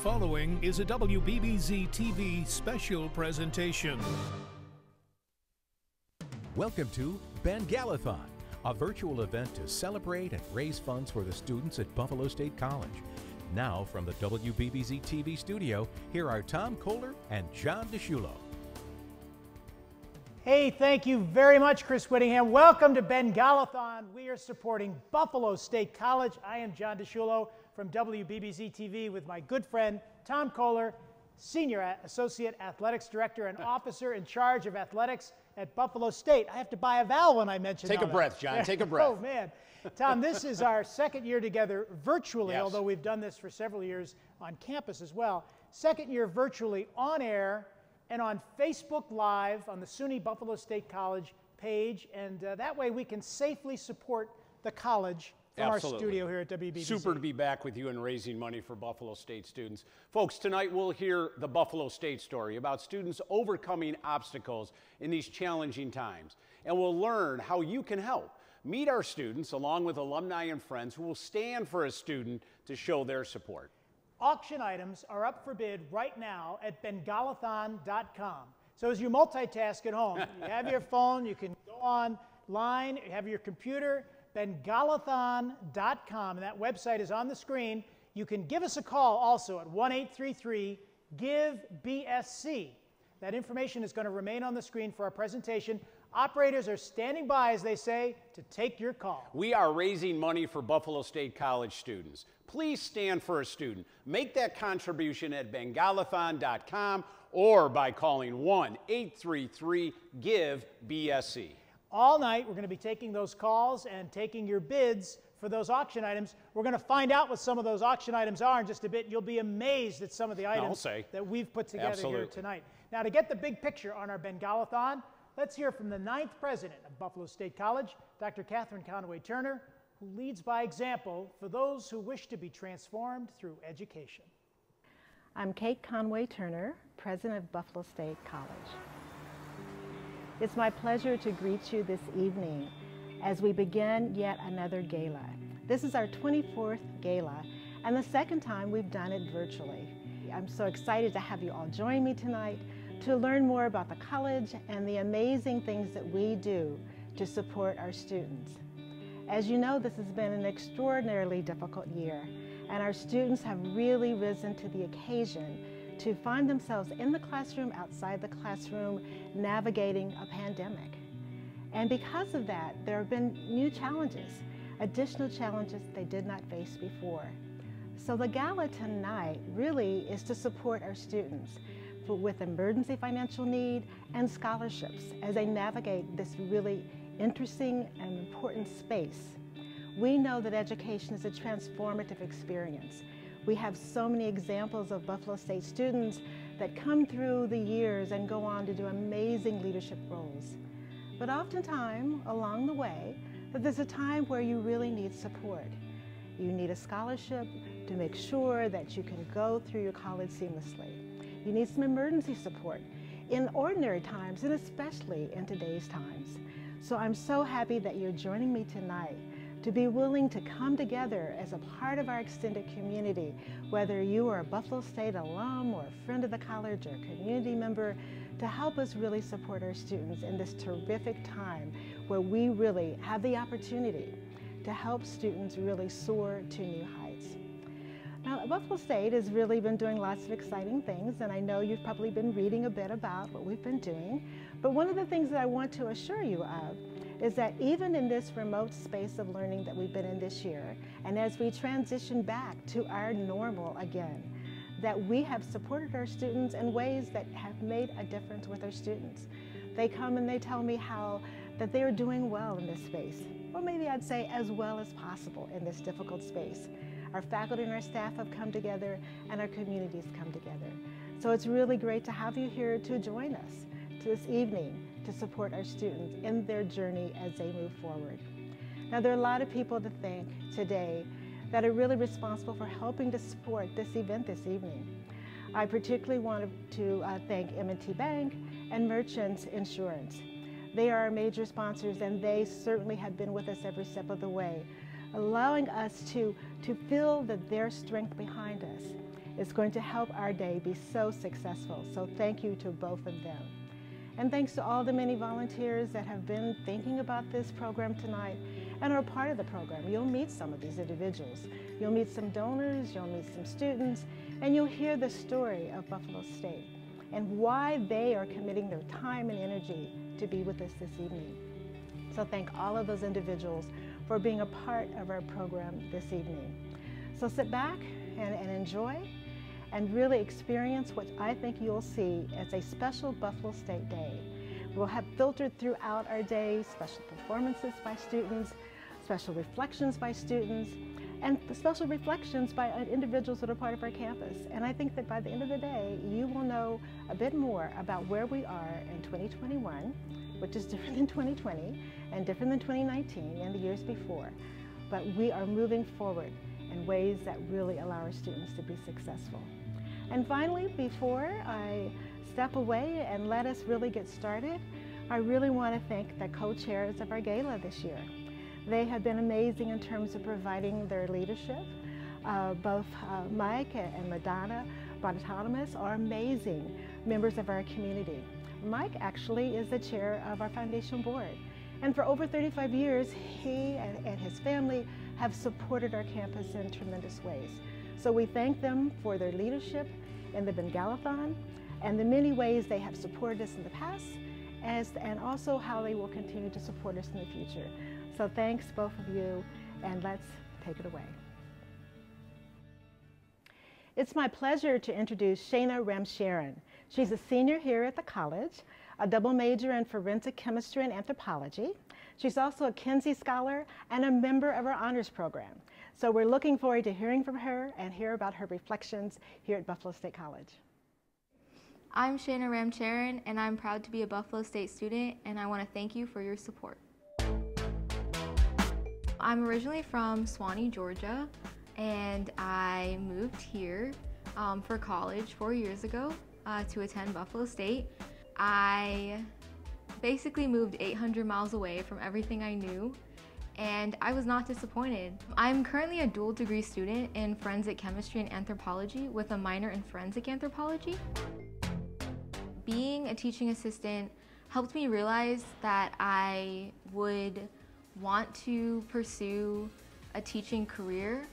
following is a WBBZ-TV special presentation. Welcome to Bengalathon, a virtual event to celebrate and raise funds for the students at Buffalo State College. Now from the WBBZ-TV studio, here are Tom Kohler and John DeShulo. Hey, thank you very much, Chris Whittingham. Welcome to Bengalathon. We are supporting Buffalo State College. I am John DeShulo from WBBZ-TV with my good friend Tom Kohler, Senior Associate Athletics Director and Officer in charge of athletics at Buffalo State. I have to buy a vowel when I mention that. Take a breath, John. Take a breath. Oh, man. Tom, this is our second year together virtually, Yes. although we've done this for several years on campus as well. Second year virtually on air and on Facebook Live on the SUNY Buffalo State College page. And that way we can safely support the college from Absolutely. our studio here at WBBZ. Super to be back with you and raising money for Buffalo State students. Folks, tonight we'll hear the Buffalo State story about students overcoming obstacles in these challenging times. And we'll learn how you can help. Meet our students along with alumni and friends who will stand for a student to show their support. Auction items are up for bid right now at Bengalathon.com. So as you multitask at home, you have your phone, you can go online, you have your computer, Bengalathon.com, and that website is on the screen. You can give us a call also at 1-833-GIVE-BSC. That information is going to remain on the screen for our presentation. Operators are standing by, as they say, to take your call. We are raising money for Buffalo State College students. Please stand for a student. Make that contribution at Bengalathon.com or by calling 1-833-GIVE-BSC. All night, we're going to be taking those calls and taking your bids for those auction items. We're going to find out what some of those auction items are in just a bit. You'll be amazed at some of the items that we've put together here tonight. Now, to get the big picture on our Bengalathon, let's hear from the 9th president of Buffalo State College, Dr. Catherine Conway Turner, who leads by example for those who wish to be transformed through education. I'm Kate Conway Turner, president of Buffalo State College. It's my pleasure to greet you this evening as we begin yet another gala. This is our 24th gala and the second time we've done it virtually. I'm so excited to have you all join me tonight to learn more about the college and the amazing things that we do to support our students. As you know, this has been an extraordinarily difficult year, and our students have really risen to the occasion to find themselves in the classroom, outside the classroom, navigating a pandemic. And because of that, there have been new challenges, additional challenges they did not face before. So the gala tonight really is to support our students with emergency financial need and scholarships as they navigate this really interesting and important space. We know that education is a transformative experience. We have so many examples of Buffalo State students that come through the years and go on to do amazing leadership roles. But oftentimes, along the way, there's a time where you really need support. You need a scholarship to make sure that you can go through your college seamlessly. You need some emergency support in ordinary times and especially in today's times. So I'm so happy that you're joining me tonight to be willing to come together as a part of our extended community, whether you are a Buffalo State alum or a friend of the college or a community member, to help us really support our students in this terrific time where we really have the opportunity to help students really soar to new heights. Now, Buffalo State has really been doing lots of exciting things, and I know you've probably been reading a bit about what we've been doing, but one of the things that I want to assure you of is that even in this remote space of learning that we've been in this year, and as we transition back to our normal again, that we have supported our students in ways that have made a difference with our students. They come and they tell me how that they are doing well in this space, or maybe I'd say as well as possible in this difficult space. Our faculty and our staff have come together and our communities come together. So it's really great to have you here to join us this evening to support our students in their journey as they move forward. Now, there are a lot of people to thank today that are really responsible for helping to support this event this evening. I particularly wanted to thank M&T Bank and Merchants Insurance. They are our major sponsors, and they certainly have been with us every step of the way, allowing us to feel that their strength behind us is going to help our day be so successful. So thank you to both of them. And thanks to all the many volunteers that have been thinking about this program tonight and are a part of the program. You'll meet some of these individuals. You'll meet some donors, you'll meet some students, and you'll hear the story of Buffalo State and why they are committing their time and energy to be with us this evening. So thank all of those individuals for being a part of our program this evening. So sit back and enjoy and really experience what I think you'll see as a special Buffalo State Day. We'll have filtered throughout our day special performances by students, special reflections by students, and special reflections by individuals that are part of our campus. And I think that by the end of the day, you will know a bit more about where we are in 2021, which is different than 2020 and different than 2019 and the years before. But we are moving forward in ways that really allow our students to be successful. And finally, before I step away and let us really get started, I really want to thank the co-chairs of our gala this year. They have been amazing in terms of providing their leadership. Both Mike and Madonna Bonatonomous are amazing members of our community. Mike actually is the chair of our foundation board. And for over 35 years, he and his family have supported our campus in tremendous ways. So we thank them for their leadership in the Bengalathon and the many ways they have supported us in the past, and also how they will continue to support us in the future. So thanks, both of you, and let's take it away. It's my pleasure to introduce Shana Ramcharan. She's a senior here at the college, a double major in forensic chemistry and anthropology. She's also a Kinsey Scholar and a member of our honors program. So we're looking forward to hearing from her and hear about her reflections here at Buffalo State College. I'm Shana Ramcharan, and I'm proud to be a Buffalo State student, and I want to thank you for your support. I'm originally from Suwanee, Georgia, and I moved here for college 4 years ago to attend Buffalo State. I basically moved 800 miles away from everything I knew, and I was not disappointed. I'm currently a dual degree student in forensic chemistry and anthropology with a minor in forensic anthropology. Being a teaching assistant helped me realize that I would want to pursue a teaching career.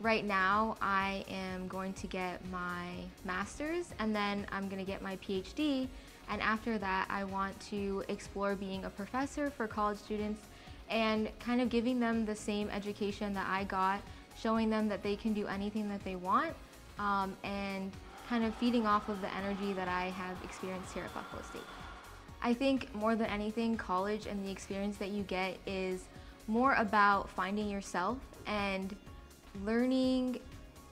Right now I am going to get my master's, and then I'm going to get my PhD, and after that I want to explore being a professor for college students and kind of giving them the same education that I got, showing them that they can do anything that they want, and kind of feeding off of the energy that I have experienced here at Buffalo State. I think more than anything, college and the experience that you get is more about finding yourself and learning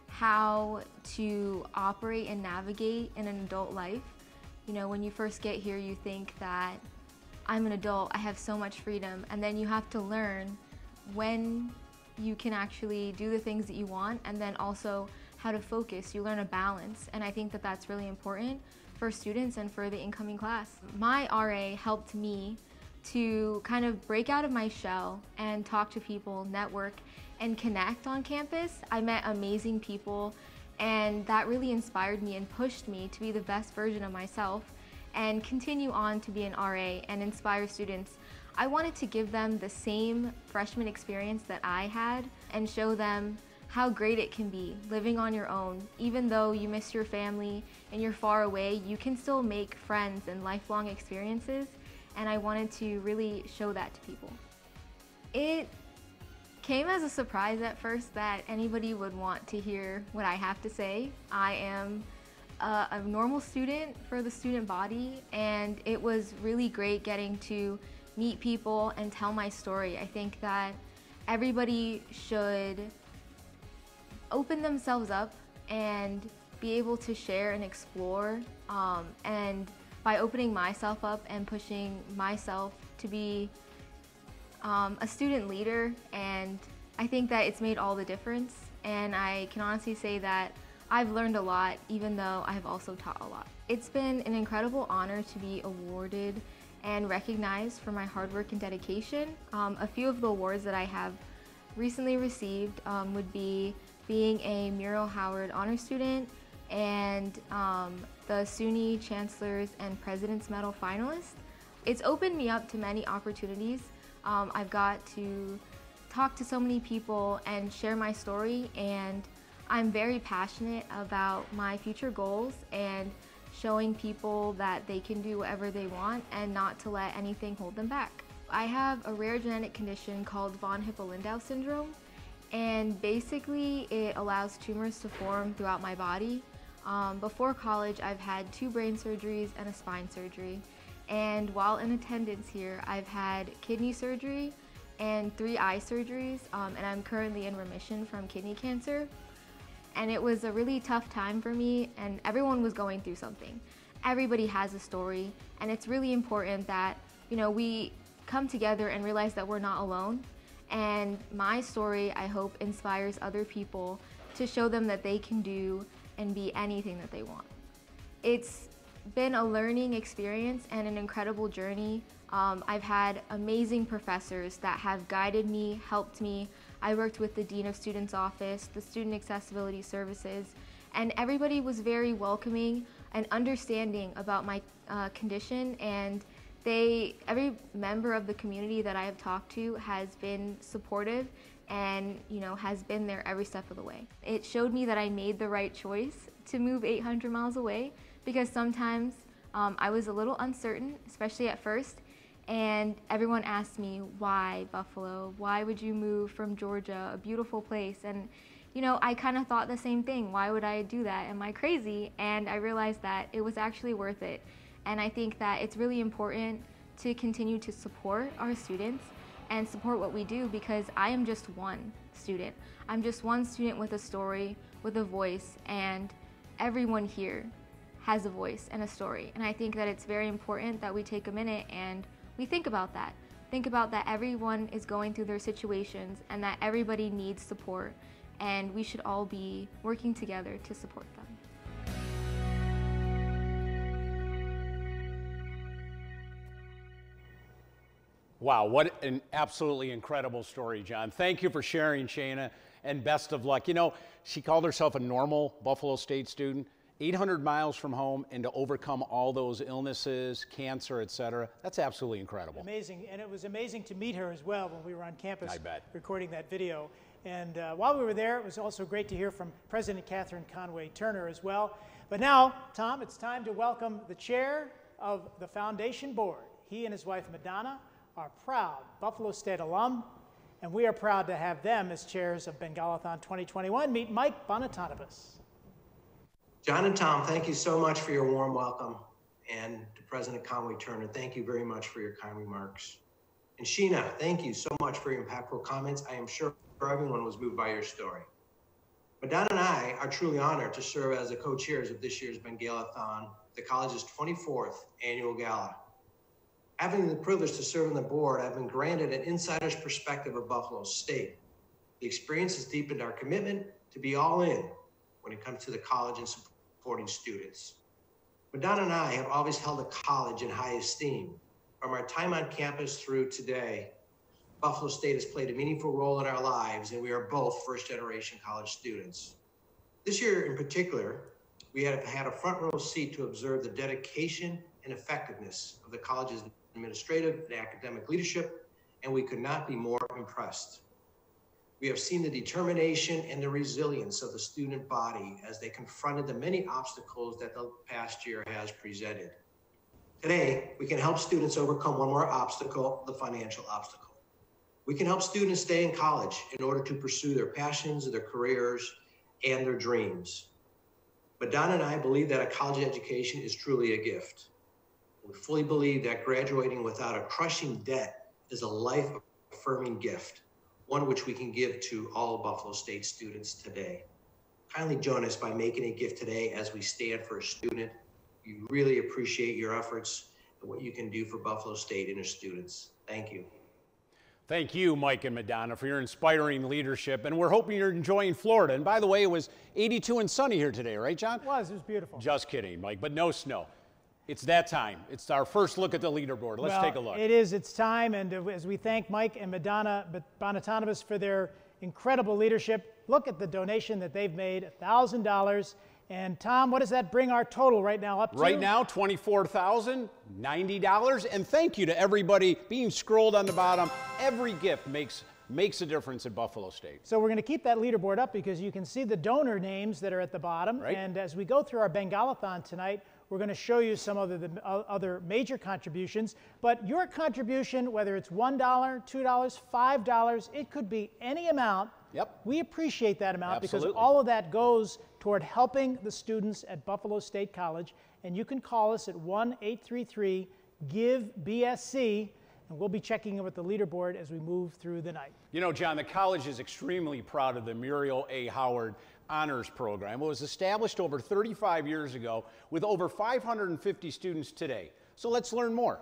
how to operate and navigate in an adult life. You know, when you first get here, you think that I'm an adult, I have so much freedom, and then you have to learn when you can actually do the things that you want, and then also how to focus. You learn a balance, and I think that that's really important for students and for the incoming class. My RA helped me to kind of break out of my shell and talk to people, network, and connect on campus. I met amazing people, and that really inspired me and pushed me to be the best version of myself and continue on to be an RA and inspire students. I wanted to give them the same freshman experience that I had and show them how great it can be living on your own. Even though you miss your family and you're far away, you can still make friends and lifelong experiences, and I wanted to really show that to people. It came as a surprise at first that anybody would want to hear what I have to say. I am a normal student for the student body, and it was really great getting to meet people and tell my story. I think that everybody should open themselves up and be able to share and explore, and by opening myself up and pushing myself to be a student leader, and I think that it's made all the difference, and I can honestly say that I've learned a lot, even though I have also taught a lot. It's been an incredible honor to be awarded and recognized for my hard work and dedication. A few of the awards that I have recently received would be being a Muriel Howard Honor Student and the SUNY Chancellor's and President's Medal finalist. It's opened me up to many opportunities. I've got to talk to so many people and share my story, and I'm very passionate about my future goals and showing people that they can do whatever they want and not to let anything hold them back. I have a rare genetic condition called von Hippel-Lindau syndrome, and basically it allows tumors to form throughout my body. Before college, I've had 2 brain surgeries and a spine surgery. And while in attendance here, I've had kidney surgery and 3 eye surgeries, and I'm currently in remission from kidney cancer. And it was a really tough time for me, and everyone was going through something. Everybody has a story, and it's really important that, you know, we come together and realize that we're not alone. And my story, I hope, inspires other people to show them that they can do and be anything that they want. It's been a learning experience and an incredible journey. I've had amazing professors that have guided me, helped me. I worked with the Dean of Students Office, the Student Accessibility Services, and everybody was very welcoming and understanding about my condition, and every member of the community that I have talked to has been supportive and, you know, has been there every step of the way. It showed me that I made the right choice to move 800 miles away, because sometimes I was a little uncertain, especially at first, and everyone asked me, why Buffalo? Why would you move from Georgia, a beautiful place? And, you know, I kind of thought the same thing. Why would I do that? Am I crazy? And I realized that it was actually worth it. And I think that it's really important to continue to support our students and support what we do, because I am just one student. I'm just one student with a story, with a voice, and everyone here has a voice and a story. And I think that it's very important that we take a minute and we think about that. Think about that everyone is going through their situations and that everybody needs support, and we should all be working together to support them. Wow, what an absolutely incredible story, John. Thank you for sharing, Shayna, and best of luck. You know, she called herself a normal Buffalo State student, 800 miles from home, and to overcome all those illnesses, cancer, et cetera. That's absolutely incredible. Amazing, and it was amazing to meet her as well when we were on campus recording that video. And while we were there, it was also great to hear from President Catherine Conway Turner as well. But now, Tom, it's time to welcome the chair of the Foundation Board. He and his wife, Madonna, are proud Buffalo State alum, and we are proud to have them as chairs of Bengalathon 2021. Meet Mike Bonatonibus. John and Tom, thank you so much for your warm welcome. And to President Conway Turner, thank you very much for your kind remarks. And Sheena, thank you so much for your impactful comments. I am sure everyone was moved by your story. Madonna and I are truly honored to serve as the co-chairs of this year's Bengalathon, the college's 24th annual gala. Having the privilege to serve on the board, I've been granted an insider's perspective of Buffalo State. The experience has deepened our commitment to be all in when it comes to the college and supporting students. Madonna and I have always held the college in high esteem. From our time on campus through today, Buffalo State has played a meaningful role in our lives, and we are both first-generation college students. This year in particular, we have had a front row seat to observe the dedication and effectiveness of the college's administrative and academic leadership, and we could not be more impressed. We have seen the determination and the resilience of the student body as they confronted the many obstacles that the past year has presented. Today, we can help students overcome one more obstacle, the financial obstacle. We can help students stay in college in order to pursue their passions, their careers, and their dreams. Madonna and I believe that a college education is truly a gift. We fully believe that graduating without a crushing debt is a life-affirming gift, one which we can give to all Buffalo State students today. Kindly join us by making a gift today as we stand for a student. We really appreciate your efforts and what you can do for Buffalo State and its students. Thank you. Thank you, Mike and Madonna, for your inspiring leadership. And we're hoping you're enjoying Florida. And by the way, it was 82 and sunny here today, right, John? It was beautiful. Just kidding, Mike, but no snow. It's that time. It's our first look at the leaderboard. Let's take a look. It is. It's time. And as we thank Mike and Madonna Bonatonibus for their incredible leadership, look at the donation that they've made, $1,000. And Tom, what does that bring our total right now up to? Right now, $24,090. And thank you to everybody being scrolled on the bottom. Every gift makes a difference at Buffalo State. So we're going to keep that leaderboard up because you can see the donor names that are at the bottom. Right. And as we go through our Bengalathon tonight, we're going to show you some of the other major contributions. But your contribution, whether it's $1, $2, $5, it could be any amount. Yep. We appreciate that amount. Absolutely. Because all of that goes toward helping the students at Buffalo State College. And you can call us at 1-833-GIVE-BSC, and we'll be checking in with the leaderboard as we move through the night. You know, John, the college is extremely proud of the Muriel A. Howard Honors Program. It was established over 35 years ago with over 550 students today. So let's learn more.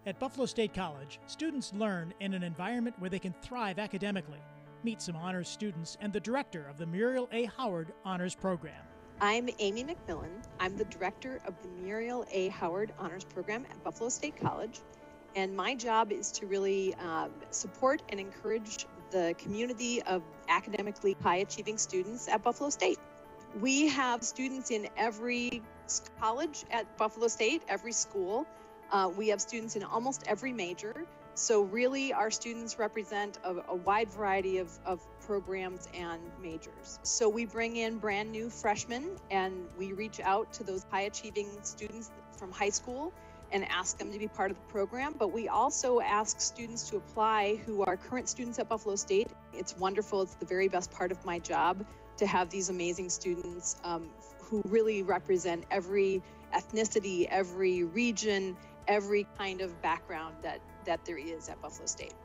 At Buffalo State College, students learn in an environment where they can thrive academically. Meet some honors students and the director of the Muriel A. Howard Honors Program. I'm Amy McMillan. I'm the director of the Muriel A. Howard Honors Program at Buffalo State College. And my job is to really support and encourage the community of academically high-achieving students at Buffalo State. We have students in every college at Buffalo State, every school. We have students in almost every major. So really, our students represent a wide variety of programs and majors. So we bring in brand new freshmen, and we reach out to those high-achieving students from high school and ask them to be part of the program. But we also ask students to apply who are current students at Buffalo State. It's wonderful. It's the very best part of my job to have these amazing students who really represent every ethnicity, every region, every kind of background that there is at Buffalo State.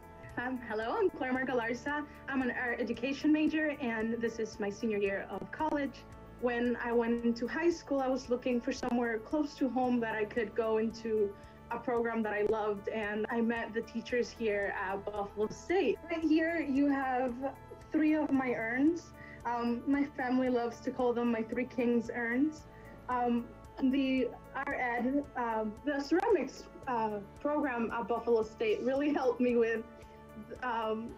Hello, I'm Claire Margalarza. I'm an art education major, and this is my senior year of college. When I went into high school, I was looking for somewhere close to home that I could go into a program that I loved, and I met the teachers here at Buffalo State. Right here, you have 3 of my urns. My family loves to call them my 3 kings urns. The art ed, the ceramics program at Buffalo State really helped me with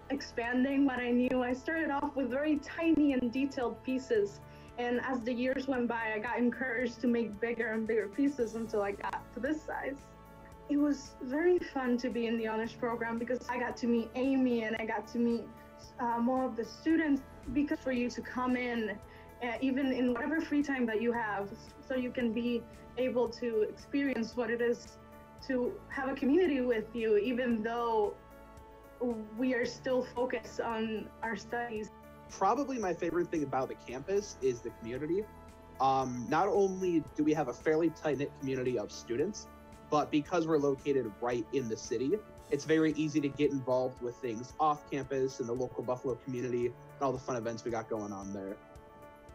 expanding what I knew. I started off with very tiny and detailed pieces, and as the years went by, I got encouraged to make bigger and bigger pieces until I got to this size. It was very fun to be in the honors program because I got to meet Amy and I got to meet more of the students, because for you to come in even in whatever free time that you have, so you can be able to experience what it is to have a community with you, even though we are still focused on our studies. Probably my favorite thing about the campus is the community. Not only do we have a fairly tight-knit community of students, but because we're located right in the city, it's very easy to get involved with things off campus in the local Buffalo community and all the fun events we got going on there.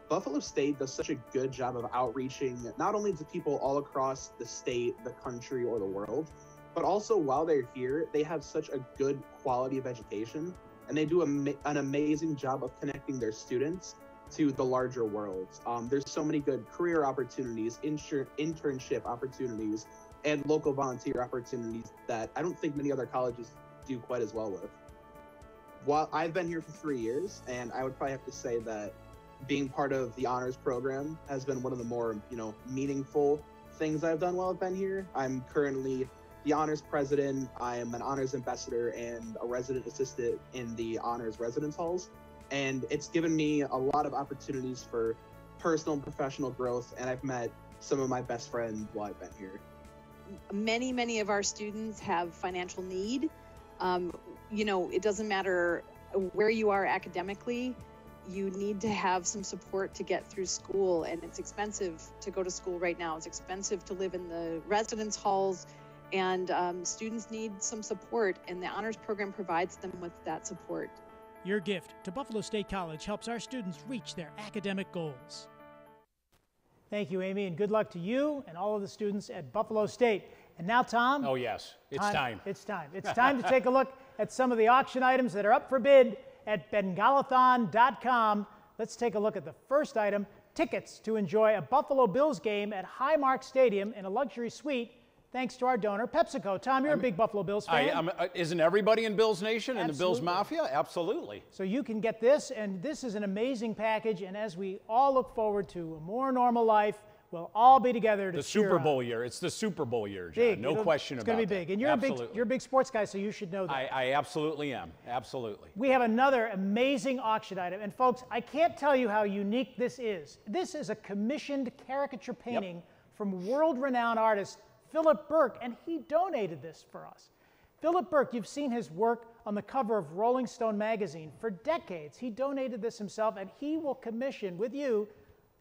Buffalo State does such a good job of outreaching not only to people all across the state, the country, or the world, but also while they're here, they have such a good quality of education, and they do an amazing job of connecting their students to the larger world. There's so many good career opportunities, internship opportunities, and local volunteer opportunities that I don't think many other colleges do quite as well with. While I've been here for 3 years, and I would probably have to say that being part of the honors program has been one of the more, meaningful things I've done while I've been here. I'm currently the honors president. I am an honors ambassador and a resident assistant in the honors residence halls. And it's given me a lot of opportunities for personal and professional growth. And I've met some of my best friends while I've been here. Many of our students have financial need. It doesn't matter where you are academically. You need to have some support to get through school, and it's expensive to go to school right now. It's expensive to live in the residence halls, and students need some support, and the honors program provides them with that support. Your gift to Buffalo State College helps our students reach their academic goals. Thank you, Amy, and good luck to you and all of the students at Buffalo State. And now, Tom. Oh, yes. It's time. It's time. It's time to take a look at some of the auction items that are up for bid at Bengalathon.com. Let's take a look at the first item, tickets to enjoy a Buffalo Bills game at Highmark Stadium in a luxury suite. thanks to our donor, PepsiCo. Tom, you're a big Buffalo Bills fan. Isn't everybody in Bills Nation and the Bills Absolutely. Mafia? Absolutely. So you can get this, and this is an amazing package, and as we all look forward to a more normal life, we'll all be together to The cheer Super on. Bowl year. It's the Super Bowl year, John. Big. No question about it. It's going to be big. And you're a big sports guy, so you should know that. I absolutely am. Absolutely. We have another amazing auction item. And folks, I can't tell you how unique this is. This is a commissioned caricature painting from world-renowned artist Philip Burke, and he donated this for us. Philip Burke, you've seen his work on the cover of Rolling Stone magazine for decades. He donated this himself, and he will commission with you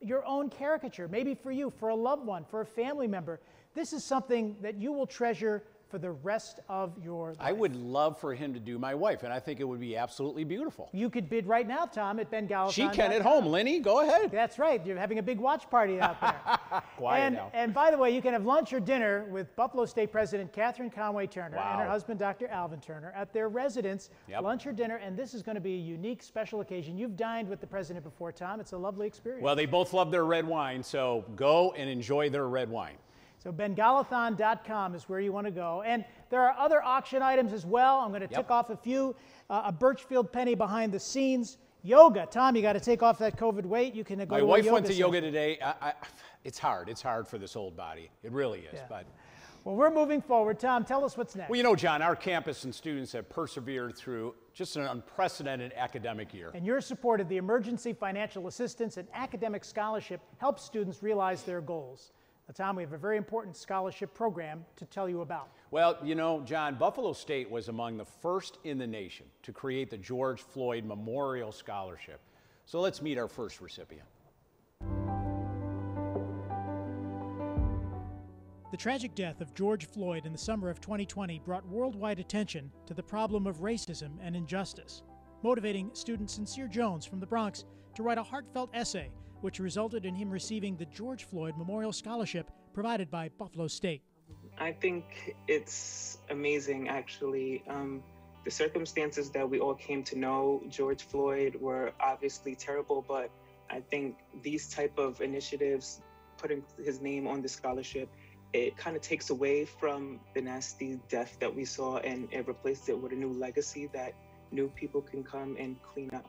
your own caricature, maybe for you, for a loved one, for a family member. This is something that you will treasure for the rest of your life. I would love for him to do my wife, and I think it would be absolutely beautiful. You could bid right now, Tom, at Bengalathon. She can at home. Lenny, go ahead. That's right. You're having a big watch party out there. Quiet now. And by the way, you can have lunch or dinner with Buffalo State President Catherine Conway Turner and her husband, Dr. Alvin Turner, at their residence. Lunch or dinner, and this is going to be a unique, special occasion. You've dined with the president before, Tom. It's a lovely experience. Well, they both love their red wine, so go and enjoy their red wine. So Bengalathon.com is where you want to go. And there are other auction items as well. I'm going to tick off a few. A Birchfield penny behind the scenes. Yoga. Tom, you got to take off that COVID weight. You can go to a yoga My wife went to session. yoga today. It's hard. It's hard for this old body. It really is. But well, we're moving forward. Tom, tell us what's next. Well, you know, John, our campus and students have persevered through just an unprecedented academic year. And your support of the Emergency Financial Assistance and Academic Scholarship helps students realize their goals. Now, Tom, we have a very important scholarship program to tell you about. Well, you know, John, Buffalo State was among the first in the nation to create the George Floyd Memorial Scholarship. So let's meet our first recipient. The tragic death of George Floyd in the summer of 2020 brought worldwide attention to the problem of racism and injustice, motivating student Sincere Jones from the Bronx to write a heartfelt essay which resulted in him receiving the George Floyd Memorial Scholarship provided by Buffalo State. I think it's amazing, actually. The circumstances that we all came to know George Floyd were obviously terrible, but I think these type of initiatives, putting his name on the scholarship, it kind of takes away from the nasty death that we saw, and it replaced it with a new legacy that new people can come and clean up.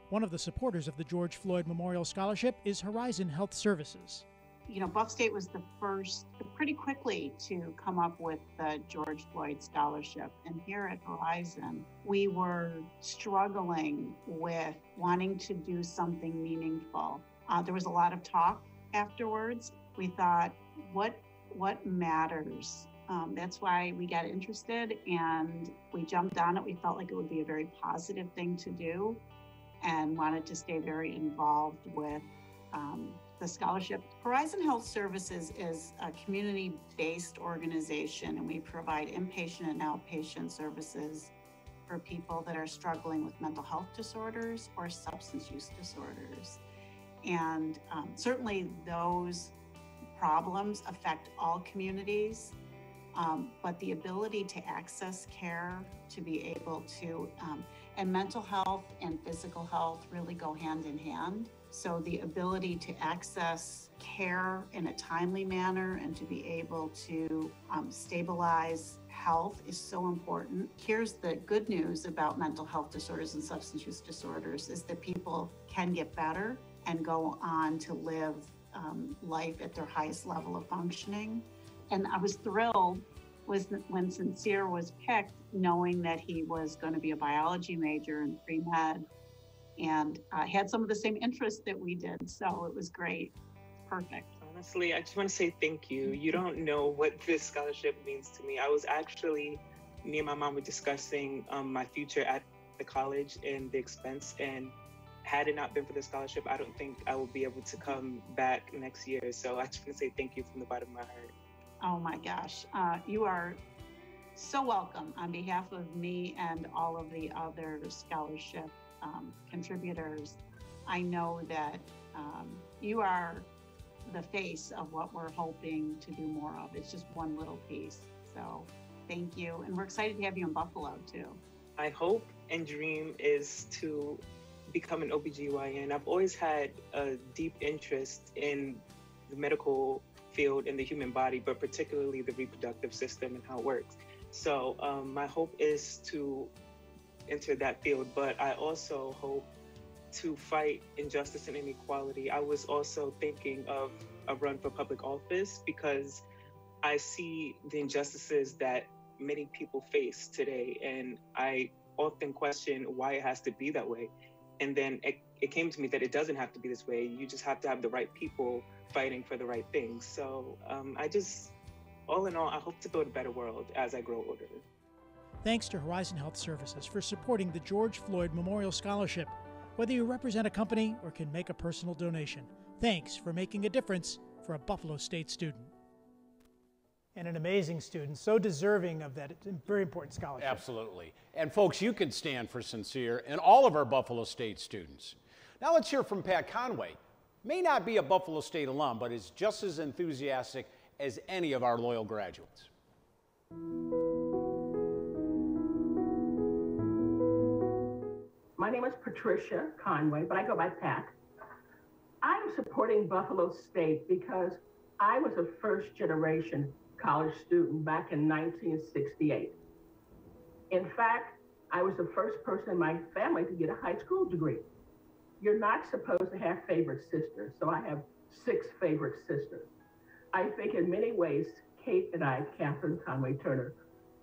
One of the supporters of the George Floyd Memorial Scholarship is Horizon Health Services. You know, Buff State was the first pretty quickly to come up with the George Floyd Scholarship. And here at Horizon, we were struggling with wanting to do something meaningful. There was a lot of talk afterwards. We thought, what matters? That's why we got interested and we jumped on it. We felt like it would be a very positive thing to do and wanted to stay very involved with the scholarship. Horizon Health Services is a community-based organization, and we provide inpatient and outpatient services for people that are struggling with mental health disorders or substance use disorders. And certainly those problems affect all communities, but the ability to access care, to be able to, and mental health and physical health really go hand in hand. So the ability to access care in a timely manner and to be able to stabilize health is so important. Here's the good news about mental health disorders and substance use disorders is that people can get better and go on to live life at their highest level of functioning. And I was thrilled when Sincere was picked, knowing that he was going to be a biology major in pre-med and had some of the same interests that we did. So it was great. Perfect. Honestly, I just want to say thank you. You don't know what this scholarship means to me. I was actually, me and my mom were discussing my future at the college and the expense. And had it not been for the scholarship, I don't think I will be able to come back next year. So I just want to say thank you from the bottom of my heart. Oh my gosh, you are so welcome on behalf of me and all of the other scholarship contributors. I know that you are the face of what we're hoping to do more of. It's just one little piece. So thank you. And we're excited to have you in Buffalo too. My hope and dream is to become an OBGYN. I've always had a deep interest in the medical field in the human body, but particularly the reproductive system and how it works. So my hope is to enter that field, but I also hope to fight injustice and inequality. I was also thinking of a run for public office because I see the injustices that many people face today, and I often question why it has to be that way. And then it came to me that it doesn't have to be this way. You just have to have the right people fighting for the right things. So all in all, I hope to build a better world as I grow older. Thanks to Horizon Health Services for supporting the George Floyd Memorial Scholarship. Whether you represent a company or can make a personal donation, thanks for making a difference for a Buffalo State student. And an amazing student, so deserving of that very important scholarship. Absolutely. And folks, you can stand for Sincere and all of our Buffalo State students. Now let's hear from Pat Conway. May not be a Buffalo State alum, but is just as enthusiastic as any of our loyal graduates. My name is Patricia Conway, but I go by Pat. I am supporting Buffalo State because I was a first-generation college student back in 1968. In fact, I was the first person in my family to get a high school degree. You're not supposed to have favorite sisters, so I have 6 favorite sisters. I think in many ways, Kate and I, Catherine Conway Turner,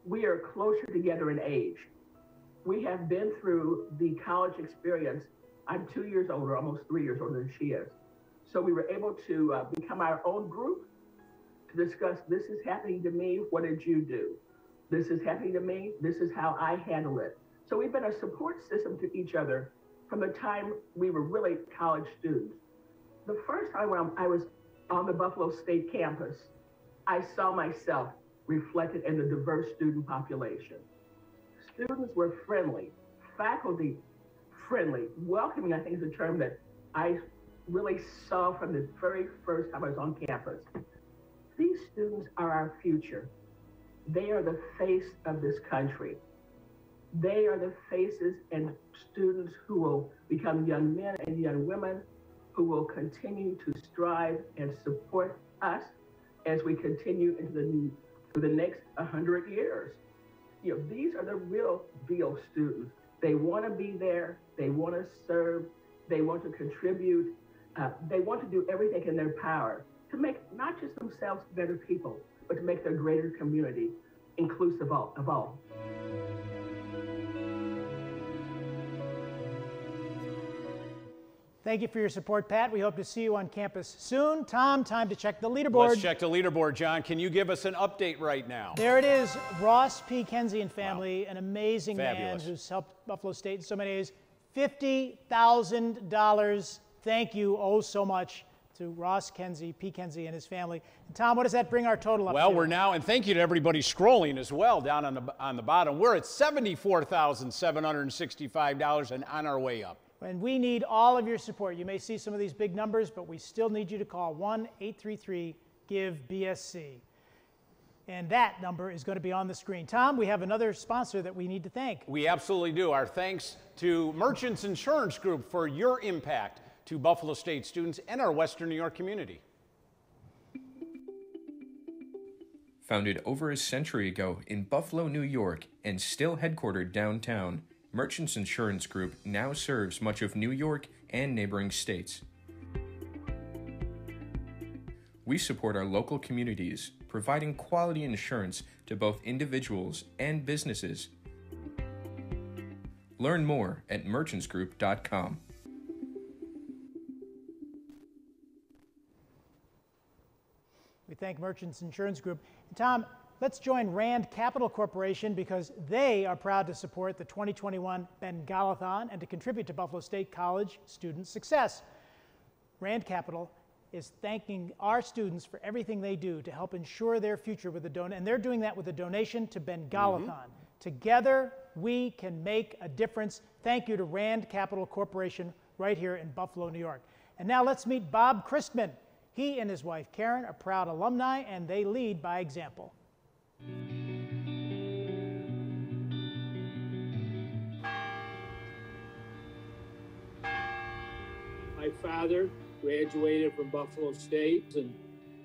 we are closer together in age. We have been through the college experience. I'm 2 years older, almost 3 years older than she is. So we were able to become our own group to discuss, this is happening to me, what did you do? This is happening to me, this is how I handle it. So we've been a support system to each other from the time we were really college students. The first time I was on the Buffalo State campus, I saw myself reflected in the diverse student population. Students were friendly, faculty friendly, welcoming, I think is a term that I really saw from the very first time I was on campus. These students are our future. They are the face of this country. They are the faces and students who will become young men and young women who will continue to strive and support us as we continue into the next 100 years. You know, these are the real deal students. They want to be there. They want to serve. They want to contribute. They want to do everything in their power to make not just themselves better people, but to make their greater community inclusive of all. Thank you for your support, Pat. We hope to see you on campus soon. Tom, time to check the leaderboard. Let's check the leaderboard, John. Can you give us an update right now? There it is. Ross P. Kenzie and family, an amazing Fabulous. man who's helped Buffalo State in so many ways. $50,000. Thank you oh so much to Ross Kenzie, P. Kenzie, and his family. And Tom, what does that bring our total up to? Well, we're now, and thank you to everybody scrolling as well down on the bottom. We're at $74,765 and on our way up. And we need all of your support. You may see some of these big numbers, but we still need you to call 1-833-GIVE-BSC. And that number is going to be on the screen. Tom, we have another sponsor that we need to thank. We absolutely do. Our thanks to Merchants Insurance Group for your impact to Buffalo State students and our Western New York community. Founded over a century ago in Buffalo, New York, and still headquartered downtown, Merchants Insurance Group now serves much of New York and neighboring states. We support our local communities, providing quality insurance to both individuals and businesses. Learn more at merchantsgroup.com. We thank Merchants Insurance Group. And Tom, let's join Rand Capital Corporation because they are proud to support the 2021 Bengalathon and to contribute to Buffalo State College student success. Rand Capital is thanking our students for everything they do to help ensure their future with a donation, and they're doing that with a donation to Bengalathon. Together, we can make a difference. Thank you to Rand Capital Corporation right here in Buffalo, New York. And now let's meet Bob Christman. He and his wife Karen are proud alumni, and they lead by example. My father graduated from Buffalo State, and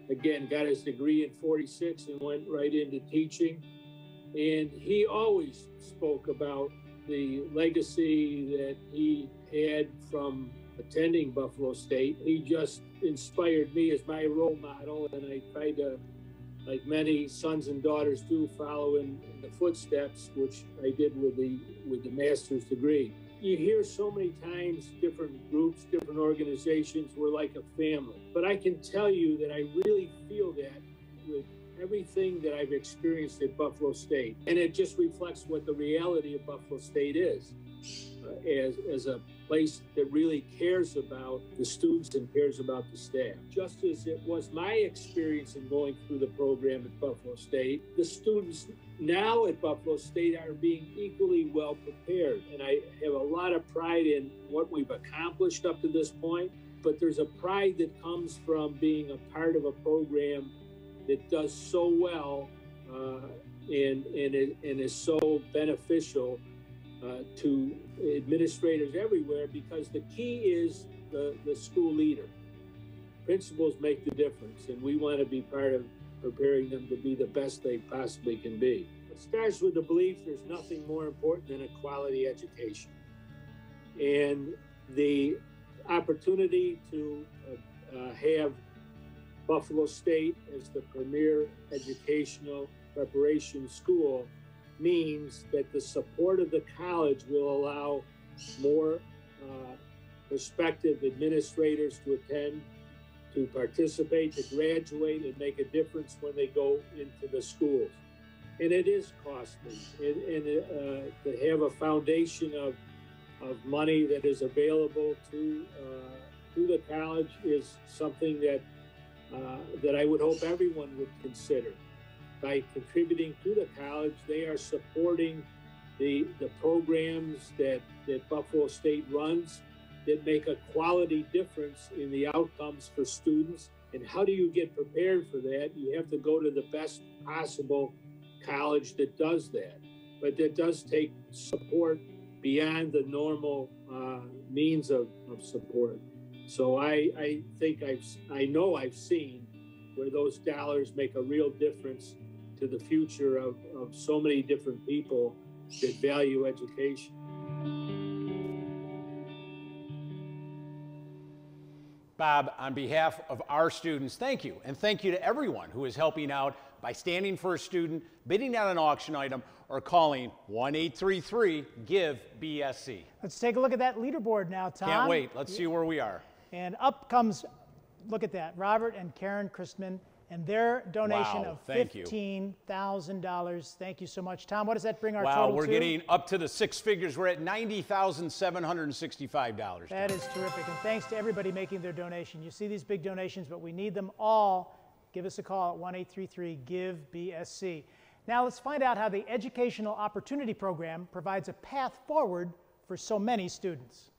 again, got his degree in '46 and went right into teaching. And he always spoke about the legacy that he had from attending Buffalo State. He just inspired me as my role model, and I tried to, like many sons and daughters do, follow in the footsteps, which I did with the master's degree. You hear so many times different groups, different organizations, we're like a family. But I can tell you that I really feel that with everything that I've experienced at Buffalo State. And it just reflects what the reality of Buffalo State is, as a place that really cares about the students and cares about the staff. Just as it was my experience in going through the program at Buffalo State, the students now at Buffalo State are being equally well prepared. And I have a lot of pride in what we've accomplished up to this point, but there's a pride that comes from being a part of a program that does so well and is so beneficial to administrators everywhere, because the key is the school leader. Principals make the difference, and we want to be part of preparing them to be the best they possibly can be. It starts with the belief there's nothing more important than a quality education. And the opportunity to have Buffalo State as the premier educational preparation school means that the support of the college will allow more prospective administrators to attend, to participate, to graduate, and make a difference when they go into the schools. And it is costly. And to have a foundation of money that is available to the college is something that I would hope everyone would consider. By contributing to the college, they are supporting the programs that Buffalo State runs that make a quality difference in the outcomes for students. And how do you get prepared for that? You have to go to the best possible college that does that. But that does take support beyond the normal means of support. So I think I know I've seen where those dollars make a real difference to the future of so many different people that value education. Bob, on behalf of our students, thank you. And thank you to everyone who is helping out by standing for a student, bidding on an auction item, or calling 1-833-GIVE-BSC. Let's take a look at that leaderboard now, Tom. Can't wait. Let's see where we are. And up comes, look at that, Robert and Karen Christman, and their donation of $15,000. Thank you so much, Tom. What does that bring our total to? Wow, we're getting up to the six figures. We're at $90,765. That is terrific, and thanks to everybody making their donation. You see these big donations, but we need them all. Give us a call at 1-833-GIVE-BSC. Now let's find out how the Educational Opportunity Program provides a path forward for so many students.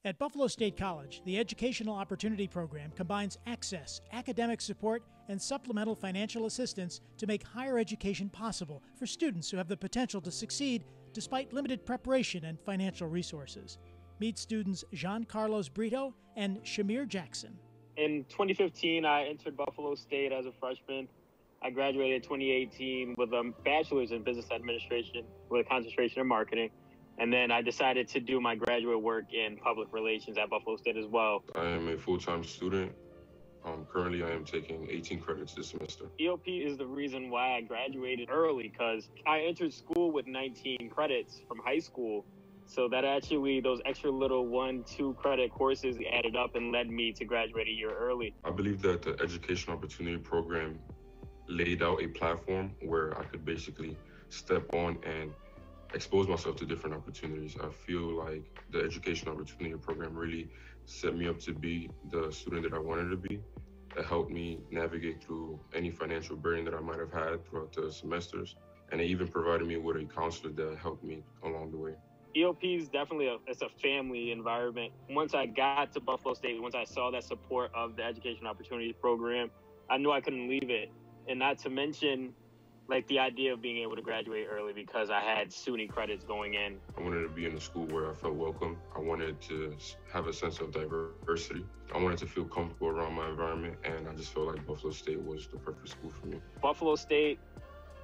At Buffalo State College, the Educational Opportunity Program combines access, academic support, and supplemental financial assistance to make higher education possible for students who have the potential to succeed despite limited preparation and financial resources. Meet students Jean Carlos Brito and Shamir Jackson. In 2015, I entered Buffalo State as a freshman. I graduated in 2018 with a bachelor's in business administration with a concentration in marketing. And then I decided to do my graduate work in public relations at Buffalo State as well. I am a full-time student. Currently, I am taking 18 credits this semester. EOP is the reason why I graduated early, because I entered school with 19 credits from high school. So that actually, those extra little 1-2 credit courses added up and led me to graduate a year early. I believe that the Education Opportunity Program laid out a platform where I could basically step on and expose myself to different opportunities. I feel like the Education Opportunity Program really set me up to be the student that I wanted to be. It helped me navigate through any financial burden that I might have had throughout the semesters. And it even provided me with a counselor that helped me along the way. EOP is definitely it's a family environment. Once I got to Buffalo State, once I saw that support of the Education Opportunities Program, I knew I couldn't leave it. And not to mention like the idea of being able to graduate early because I had SUNY credits going in. I wanted to be in a school where I felt welcome. I wanted to have a sense of diversity. I wanted to feel comfortable around my environment, and I just felt like Buffalo State was the perfect school for me. Buffalo State,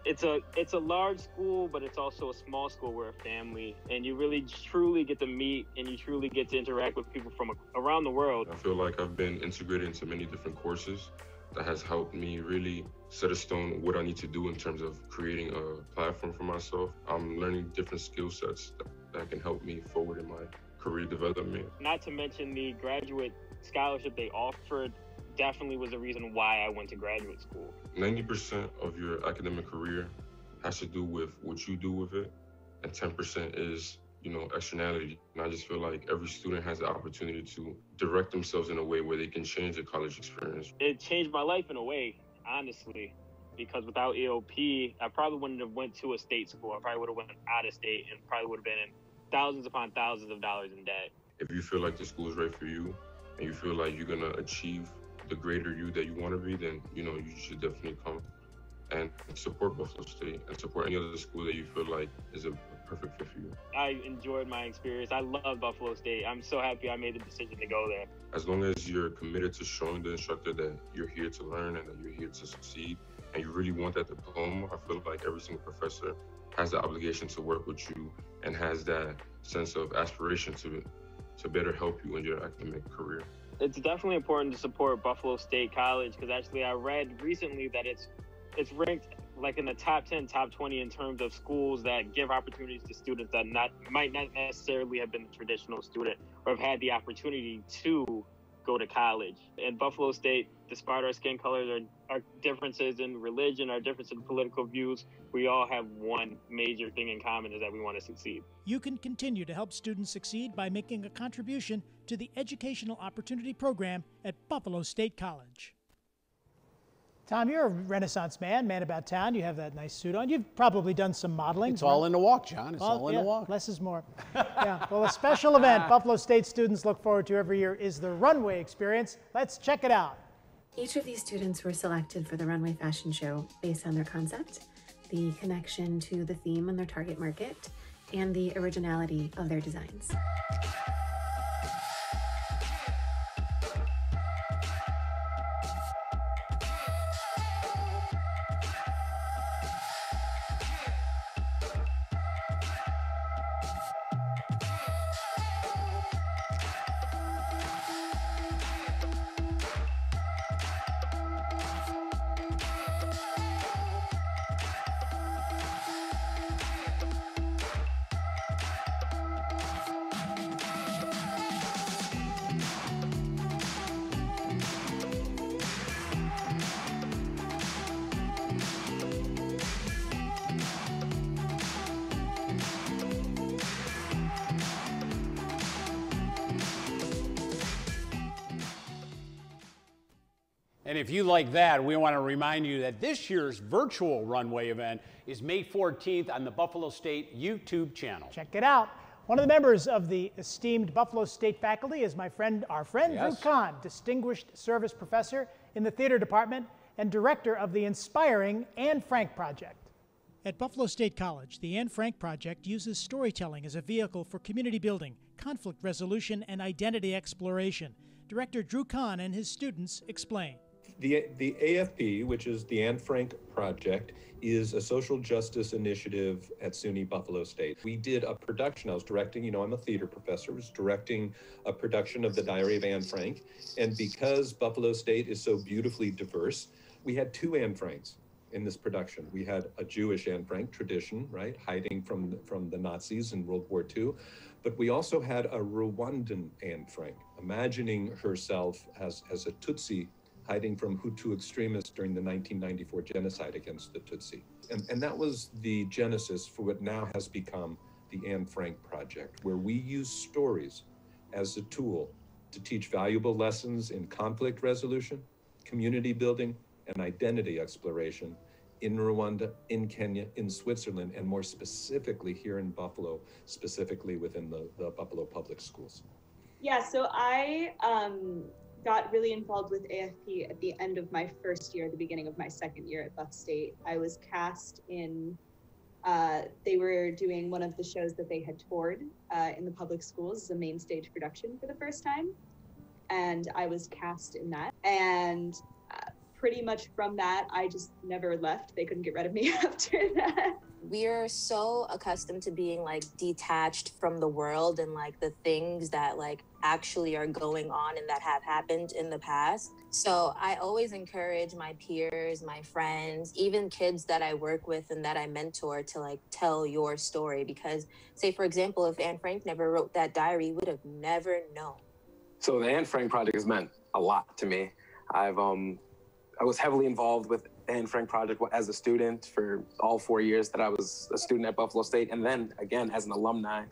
it's a large school, but it's also a small school. We're a family, and you really truly get to meet and you truly get to interact with people from around the world. I feel like I've been integrated into many different courses that has helped me really set a stone what I need to do in terms of creating a platform for myself. I'm learning different skill sets that can help me forward in my career development. Not to mention the graduate scholarship they offered definitely was the reason why I went to graduate school. 90% of your academic career has to do with what you do with it, and 10% is, externality. And I just feel like every student has the opportunity to direct themselves in a way where they can change their college experience. It changed my life in a way, honestly, because without EOP, I probably wouldn't have went to a state school. I probably would have went out of state and probably would have been in thousands upon thousands of dollars in debt. If you feel like the school is right for you and you feel like you're going to achieve the greater you that you want to be, then, you should definitely come and support Buffalo State and support any other school that you feel like is a perfect fit for you. I enjoyed my experience. I love Buffalo State. I'm so happy I made the decision to go there. As long as you're committed to showing the instructor that you're here to learn and that you're here to succeed, and you really want that diploma, I feel like every single professor has the obligation to work with you and has that sense of aspiration to better help you in your academic career. It's definitely important to support Buffalo State College because actually I read recently that it's ranked like in the top 10, top 20 in terms of schools that give opportunities to students that might not necessarily have been a traditional student or have had the opportunity to go to college. And Buffalo State, despite our skin colors, our differences in religion, our differences in political views, we all have one major thing in common is that we want to succeed. You can continue to help students succeed by making a contribution to the Educational Opportunity Program at Buffalo State College. Tom, you're a Renaissance man about town. You have that nice suit on. You've probably done some modeling. It's all in the walk, John. It's all in the walk. Less is more. Yeah. Well, a special event Buffalo State students look forward to every year is the runway experience. Let's check it out. Each of these students were selected for the runway fashion show based on their concept, the connection to the theme and their target market, and the originality of their designs. And if you like that, we want to remind you that this year's virtual runway event is May 14th on the Buffalo State YouTube channel. Check it out. One of the members of the esteemed Buffalo State faculty is our friend Yes. Drew Kahn, Distinguished Service Professor in the Theater Department and Director of the inspiring Anne Frank Project. At Buffalo State College, the Anne Frank Project uses storytelling as a vehicle for community building, conflict resolution, and identity exploration. Director Drew Kahn and his students explain. The AFP, which is the Anne Frank Project, is a social justice initiative at SUNY Buffalo State. We did a production. I was directing, I'm a theater professor, was directing a production of The Diary of Anne Frank. And because Buffalo State is so beautifully diverse, we had two Anne Franks in this production. We had a Jewish Anne Frank tradition, right, hiding from the Nazis in World War II. But we also had a Rwandan Anne Frank, imagining herself as a Tutsi hiding from Hutu extremists during the 1994 genocide against the Tutsi. And that was the genesis for what now has become the Anne Frank Project, where we use stories as a tool to teach valuable lessons in conflict resolution, community building, and identity exploration in Rwanda, in Kenya, in Switzerland, and more specifically here in Buffalo, specifically within the Buffalo Public Schools. Yeah, so I got really involved with AFP at the end of my first year, the beginning of my second year at Buff State. I was cast in, they were doing one of the shows that they had toured in the public schools as a main stage production for the first time. And I was cast in that. And pretty much from that, I just never left. They couldn't get rid of me after that. We're so accustomed to being like detached from the world and like the things that like actually are going on and that have happened in the past. So I always encourage my peers, my friends, even kids that I work with and that I mentor to like tell your story. Because say, for example, if Anne Frank never wrote that diary, we would have never known. So the Anne Frank project has meant a lot to me. I was heavily involved with Anne Frank project as a student for all 4 years that I was a student at Buffalo State. And then again, as an alumni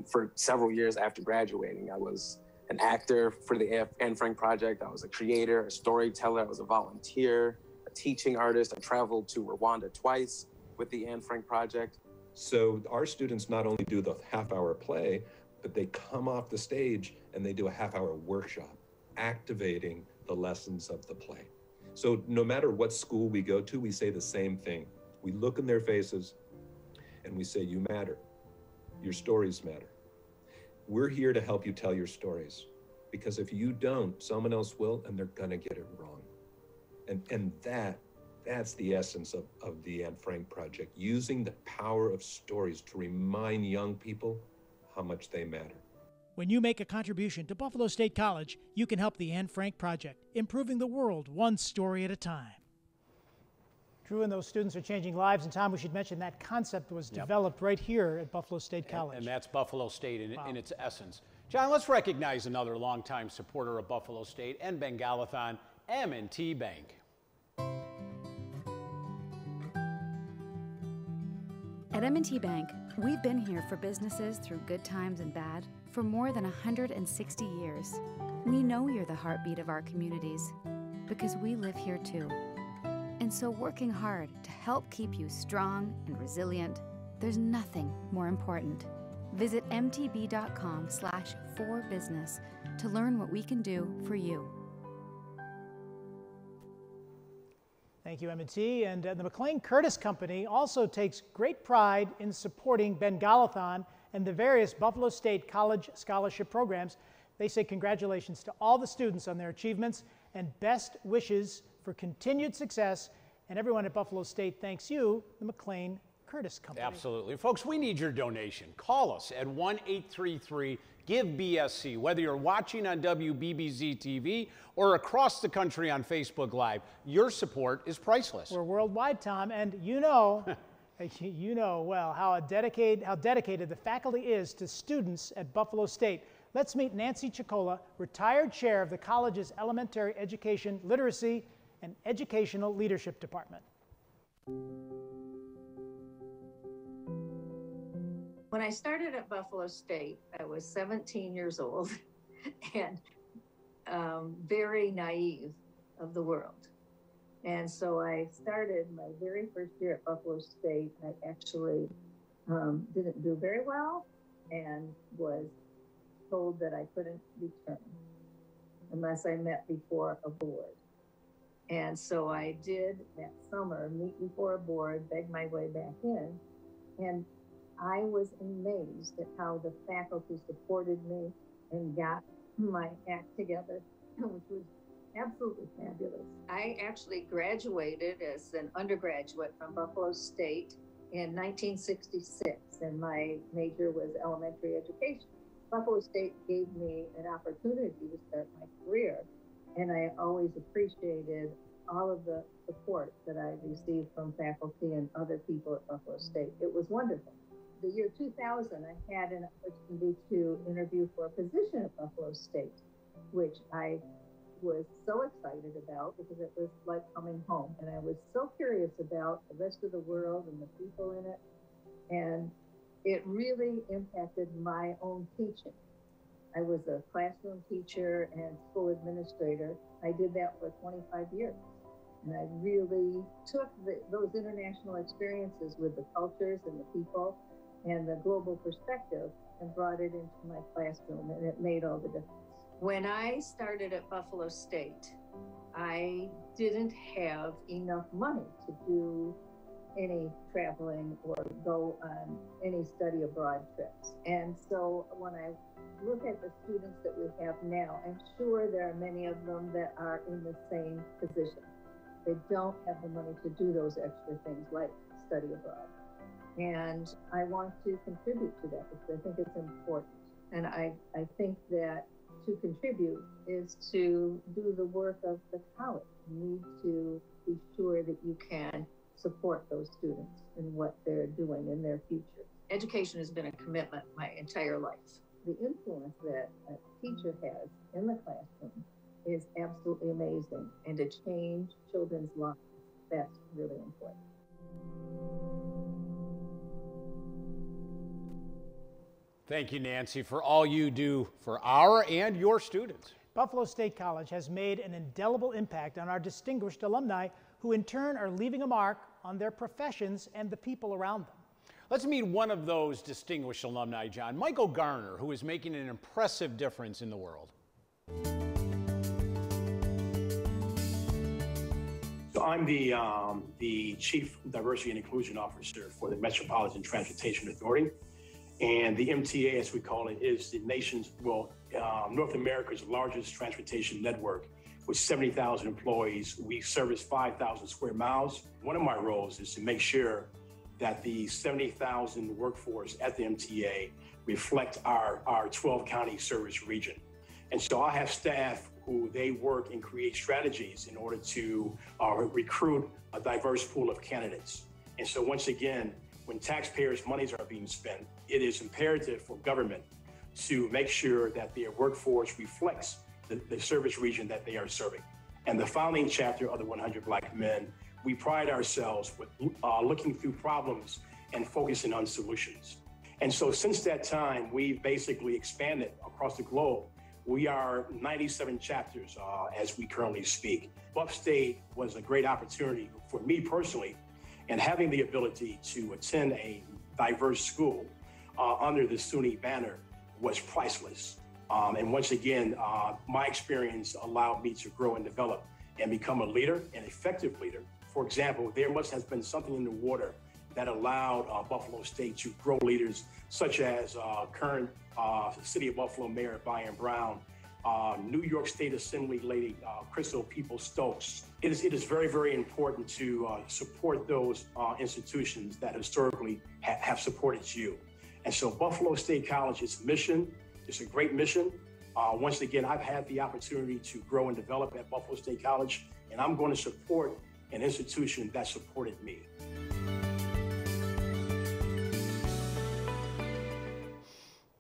for several years after graduating. I was an actor for the Anne Frank project. I was a creator, a storyteller. I was a volunteer, a teaching artist. I traveled to Rwanda twice with the Anne Frank project. So our students not only do the half-hour play, but they come off the stage and they do a half-hour workshop, activating the lessons of the play. So no matter what school we go to, we say the same thing. We look in their faces and we say, you matter. Your stories matter. We're here to help you tell your stories, because if you don't, someone else will, and they're gonna get it wrong. And that's the essence of the Anne Frank project, using the power of stories to remind young people how much they matter. When you make a contribution to Buffalo State College, you can help the Anne Frank Project, improving the world one story at a time. Drew, and those students are changing lives. And Tom, we should mention that concept was developed right here at Buffalo State College. And that's Buffalo State in its essence. John, let's recognize another longtime supporter of Buffalo State and Bengalathon, M&T Bank. At M&T Bank, we've been here for businesses through good times and bad for more than 160 years. We know you're the heartbeat of our communities because we live here too. And so working hard to help keep you strong and resilient, there's nothing more important. Visit mtb.com/forbusiness to learn what we can do for you. Thank you, M&T. And the McLean Curtis Company also takes great pride in supporting Bengalathon and the various Buffalo State College scholarship programs. They say congratulations to all the students on their achievements and best wishes for continued success. And everyone at Buffalo State thanks you, the McLean Curtis Company. Absolutely. Folks, we need your donation. Call us at 1-833-GIVE-BSC. Whether you're watching on WBBZ-TV or across the country on Facebook Live, your support is priceless. We're worldwide, Tom, and you know, well how dedicated the faculty is to students at Buffalo State. Let's meet Nancy Chicola, retired chair of the college's Elementary Education, Literacy, and Educational Leadership Department. When I started at Buffalo State, I was 17 years old and very naive of the world. And so I started my very first year at Buffalo State. I actually didn't do very well and was told that I couldn't return unless I met before a board. And so I did that summer meet before a board, beg my way back in, and I was amazed at how the faculty supported me and got my act together, which was absolutely fabulous. I actually graduated as an undergraduate from Buffalo State in 1966, and my major was elementary education. Buffalo State gave me an opportunity to start my career, and I always appreciated all of the support that I received from faculty and other people at Buffalo State. It was wonderful. The year 2000, I had an opportunity to interview for a position at Buffalo State, which I was so excited about because it was like coming home. And I was so curious about the rest of the world and the people in it. And it really impacted my own teaching. I was a classroom teacher and school administrator. I did that for 25 years. And I really took those international experiences with the cultures and the people and the global perspective and brought it into my classroom, and it made all the difference. When I started at Buffalo State, I didn't have enough money to do any traveling or go on any study abroad trips. And so when I look at the students that we have now, I'm sure there are many of them that are in the same position. They don't have the money to do those extra things like study abroad. And I want to contribute to that because I think it's important. And I think that to contribute is to do the work of the college. You need to be sure that you can support those students in what they're doing in their future. Education has been a commitment my entire life. The influence that a teacher has in the classroom is absolutely amazing, and to change children's lives, that's really important. Thank you, Nancy, for all you do for our and your students. Buffalo State College has made an indelible impact on our distinguished alumni, who in turn are leaving a mark on their professions and the people around them. Let's meet one of those distinguished alumni, John, Michael Garner, who is making an impressive difference in the world. So I'm the Chief Diversity and Inclusion Officer for the Metropolitan Transportation Authority. And the MTA, as we call it, is the nation's, North America's largest transportation network with 70,000 employees. We service 5,000 square miles. One of my roles is to make sure that the 70,000 workforce at the MTA reflect our 12 county service region. And so I have staff who they work and create strategies in order to recruit a diverse pool of candidates. And so once again, when taxpayers' monies are being spent, it is imperative for government to make sure that their workforce reflects the service region that they are serving. And the founding chapter of the 100 Black Men, we pride ourselves with looking through problems and focusing on solutions. And so since that time, we've basically expanded across the globe. We are 97 chapters as we currently speak. Buff State was a great opportunity for me personally, and having the ability to attend a diverse school under the SUNY banner was priceless. And once again, my experience allowed me to grow and develop and become a leader, an effective leader. For example, there must have been something in the water that allowed Buffalo State to grow leaders such as current City of Buffalo Mayor Byron Brown, New York State Assembly Lady Crystal Peoples-Stokes. It is very, very important to support those institutions that historically have supported you. And so Buffalo State College's mission is a great mission. Once again, I've had the opportunity to grow and develop at Buffalo State College, and I'm going to support an institution that supported me.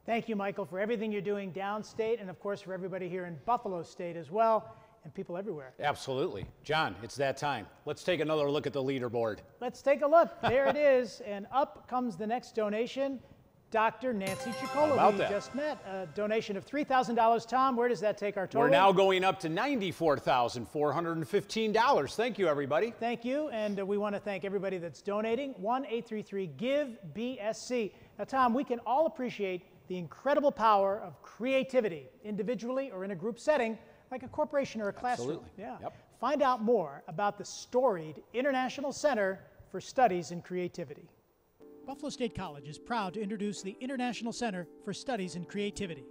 Thank you, Michael, for everything you're doing downstate, and of course for everybody here in Buffalo State as well, and people everywhere. Absolutely. John, it's that time. Let's take another look at the leaderboard. Let's take a look. There it is, and up comes the next donation. Dr. Nancy Chicola, who we just met, a donation of $3,000. Tom, where does that take our total? We're now going up to $94,415. Thank you, everybody. Thank you, and we want to thank everybody that's donating. 1-833-GIVE-BSC. Now, Tom, we can all appreciate the incredible power of creativity, individually or in a group setting, like a corporation or a classroom. Absolutely. Yeah. Yep. Find out more about the storied International Center for Studies in Creativity. Buffalo State College is proud to introduce the International Center for Studies in Creativity.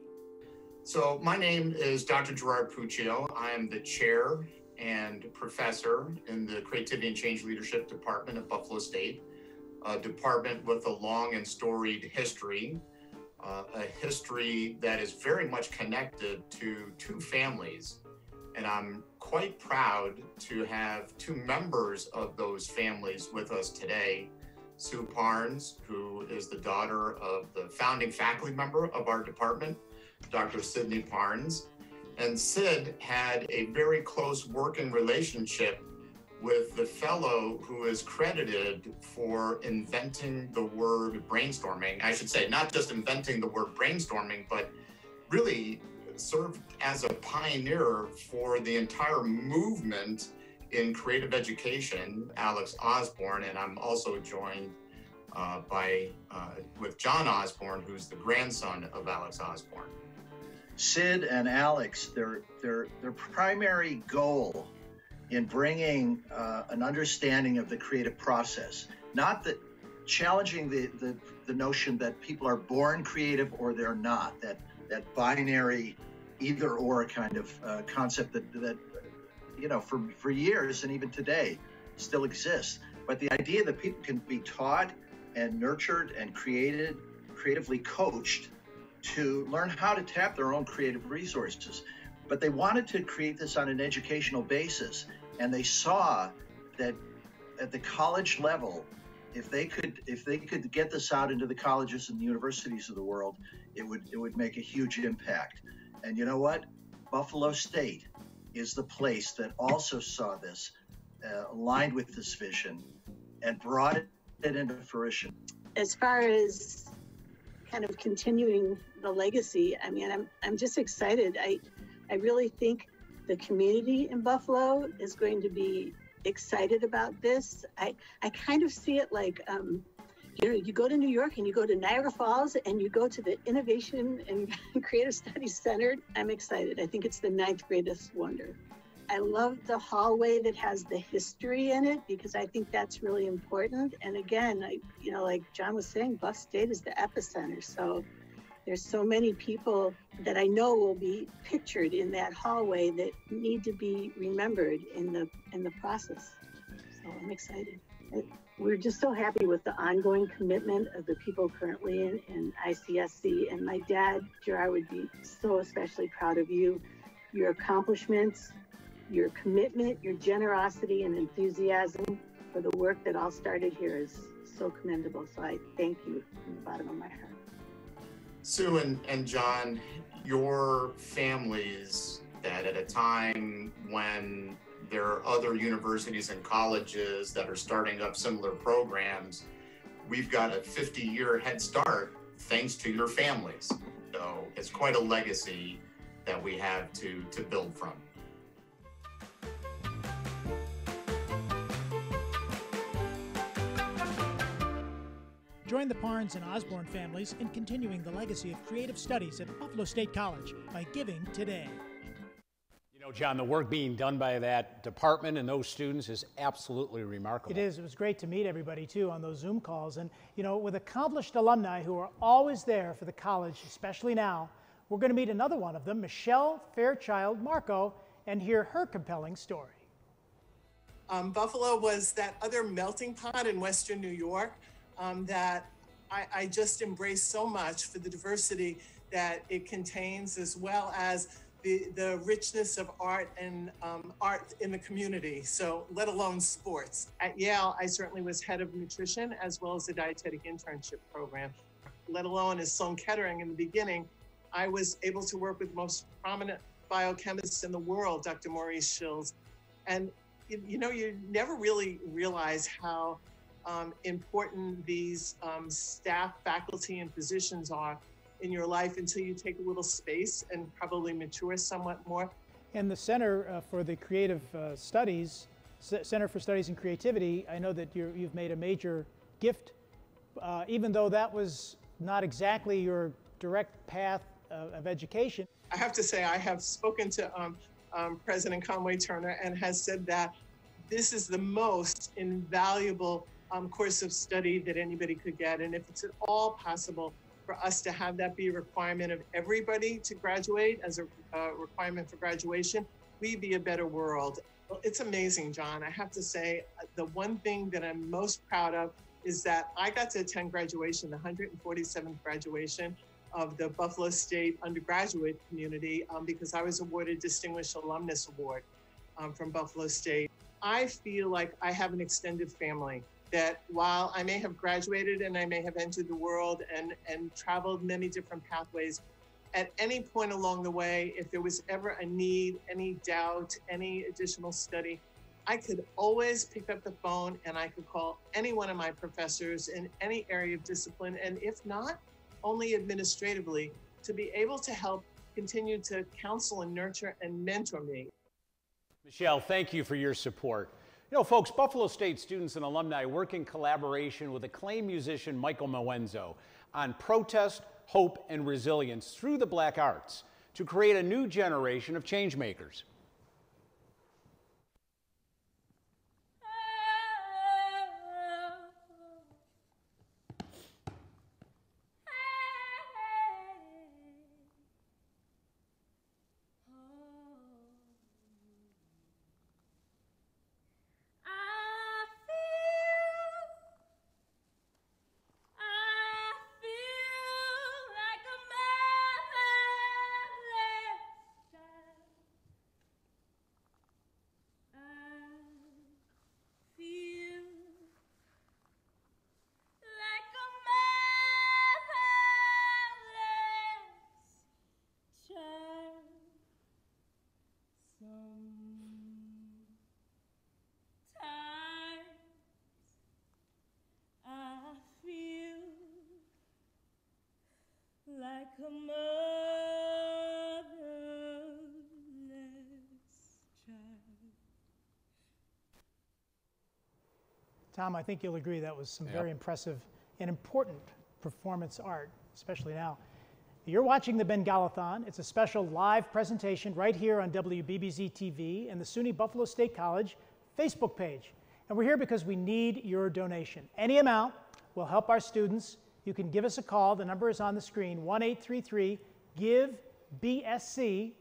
So my name is Dr. Gerard Puccio. I am the chair and professor in the Creativity and Change Leadership Department at Buffalo State, a department with a long and storied history, a history that is very much connected to two families. And I'm quite proud to have two members of those families with us today. Sue Parnes, who is the daughter of the founding faculty member of our department, Dr. Sidney Parnes. And Sid had a very close working relationship with the fellow who is credited for inventing the word brainstorming. I should say, not just inventing the word brainstorming, but really served as a pioneer for the entire movement in creative education, Alex Osborne, and I'm also joined with John Osborne, who's the grandson of Alex Osborne. Sid and Alex, their primary goal in bringing an understanding of the creative process, not that challenging the notion that people are born creative or they're not, that binary either or kind of concept that you know, for years and even today still exists. But the idea that people can be taught and nurtured and creatively coached to learn how to tap their own creative resources. But they wanted to create this on an educational basis, and they saw that at the college level, if they could get this out into the colleges and the universities of the world, it would make a huge impact. And you know what? Buffalo State is the place that also saw this, aligned with this vision, and brought it into fruition. As far as kind of continuing the legacy, I mean, I'm just excited. I really think the community in Buffalo is going to be excited about this. I kind of see it like, you know, you go to New York and you go to Niagara Falls and you go to the Innovation and Creative Studies Center. I'm excited. I think it's the 9th greatest wonder. I love the hallway that has the history in it because I think that's really important. And again, you know, like John was saying, Buff State is the epicenter. So there's so many people that I know will be pictured in that hallway that need to be remembered in the process. So I'm excited. We're just so happy with the ongoing commitment of the people currently in ICSC. And my dad, Gerard, would be so especially proud of you, your accomplishments, your commitment, your generosity and enthusiasm for the work that all started here is so commendable. So I thank you from the bottom of my heart. Sue and John, your families that at a time when there are other universities and colleges that are starting up similar programs, we've got a 50-year head start thanks to your families. So it's quite a legacy that we have to build from. Join the Parnes and Osborne families in continuing the legacy of creative studies at Buffalo State College by giving today. You know, John, the work being done by that department and those students is absolutely remarkable. It is. It was great to meet everybody, too, on those Zoom calls. And, you know, with accomplished alumni who are always there for the college, especially now, we're going to meet another one of them, Michelle Fairchild Marco, and hear her compelling story. Buffalo was that other melting pot in Western New York that I just embrace so much for the diversity that it contains, as well as the richness of art and art in the community, so let alone sports. At Yale, I certainly was head of nutrition as well as a dietetic internship program. Let alone as Sloan Kettering in the beginning, I was able to work with the most prominent biochemists in the world, Dr. Maurice Schills. And you know, you never really realize how important these staff, faculty, and physicians are in your life until you take a little space and probably mature somewhat more. And the Center for the Creative Studies, Center for Studies in Creativity, I know that you've made a major gift, even though that was not exactly your direct path of education. I have to say, I have spoken to President Conway Turner and has said that this is the most invaluable course of study that anybody could get. And if it's at all possible for us to have that be a requirement of everybody to graduate as a requirement for graduation, we'd be a better world. Well, it's amazing, John. I have to say, the one thing that I'm most proud of is that I got to attend graduation, the 147th graduation of the Buffalo State undergraduate community, because I was awarded Distinguished Alumnus Award from Buffalo State. I feel like I have an extended family that while I may have graduated and I may have entered the world and traveled many different pathways, at any point along the way, if there was ever a need, any doubt, any additional study, I could always pick up the phone and I could call any one of my professors in any area of discipline, and if not, only administratively, to be able to help continue to counsel and nurture and mentor me. Michelle, thank you for your support. You know, folks, Buffalo State students and alumni work in collaboration with acclaimed musician Michael Moenzo on protest, hope, and resilience through the Black Arts. to create a new generation of change makers. Like a motherless child. Tom, I think you'll agree that was some very impressive and important performance art, especially now. You're watching the Bengalathon. It's a special live presentation right here on WBBZ-TV and the SUNY Buffalo State College Facebook page. And we're here because we need your donation. Any amount will help our students. You can give us a call. The number is on the screen, 1-833-GIVE-BSC,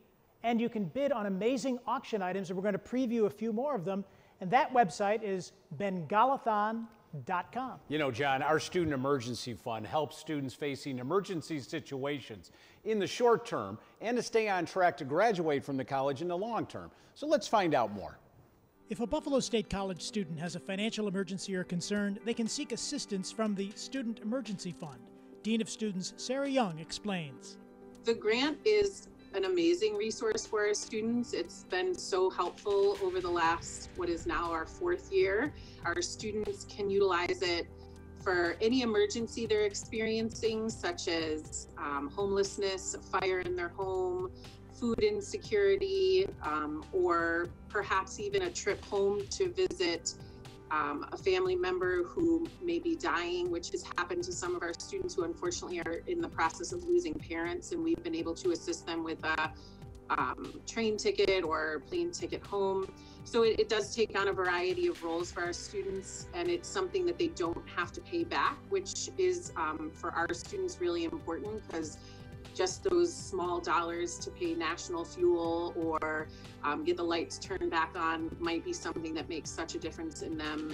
and you can bid on amazing auction items, and we're going to preview a few more of them. And that website is Bengalathon.com. You know, John, our Student Emergency Fund helps students facing emergency situations in the short term and to stay on track to graduate from the college in the long term. So let's find out more. If a Buffalo State College student has a financial emergency or concern, they can seek assistance from the Student Emergency Fund. Dean of Students Sarah Young explains. The grant is an amazing resource for our students. It's been so helpful over the last, what is now our 4th year. Our students can utilize it for any emergency they're experiencing, such as homelessness, a fire in their home, food insecurity, or perhaps even a trip home to visit a family member who may be dying, which has happened to some of our students who unfortunately are in the process of losing parents, and we've been able to assist them with a train ticket or plane ticket home. So it does take on a variety of roles for our students, and it's something that they don't have to pay back, which is for our students really important, because just those small dollars to pay national fuel or get the lights turned back on might be something that makes such a difference in them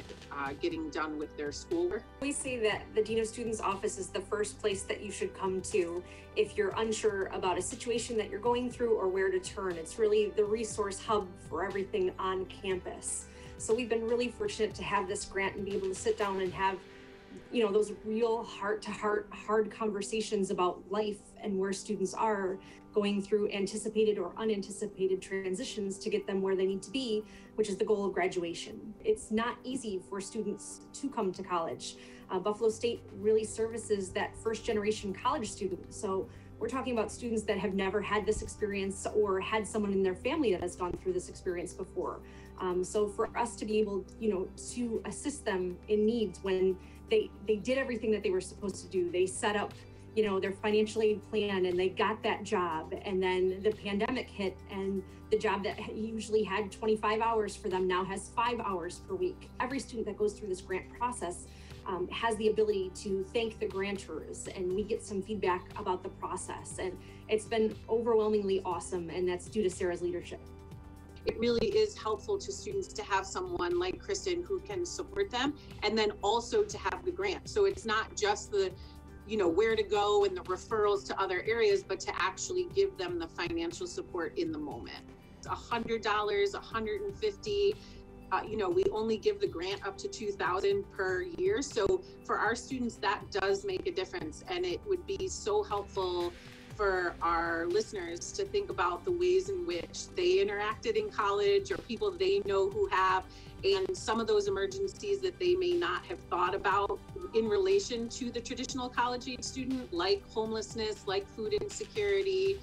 getting done with their schoolwork. We say that the Dean of Students office is the first place that you should come to if you're unsure about a situation that you're going through or where to turn. It's really the resource hub for everything on campus. So we've been really fortunate to have this grant and be able to sit down and have, you know, those real heart-to-heart, hard conversations about life and where students are going through anticipated or unanticipated transitions to get them where they need to be, which is the goal of graduation. It's not easy for students to come to college. Buffalo State really services that first-generation college student. So we're talking about students that have never had this experience or had someone in their family that has gone through this experience before. So for us to be able, you know, to assist them in needs when they did everything that they were supposed to do. They set up, you know, their financial aid plan and they got that job, and then the pandemic hit and the job that usually had 25 hours for them now has 5 hours per week. Every student that goes through this grant process has the ability to thank the grantors, and we get some feedback about the process, and it's been overwhelmingly awesome, and that's due to Sarah's leadership. It really is helpful to students to have someone like Kristen who can support them, and then also to have the grant. So it's not just the, you know, where to go and the referrals to other areas, but to actually give them the financial support in the moment. It's $100, $150. You know, we only give the grant up to $2,000 per year. So for our students, that does make a difference, and it would be so helpful for our listeners to think about the ways in which they interacted in college or people they know who have, and some of those emergencies that they may not have thought about in relation to the traditional college age student, like homelessness, like food insecurity,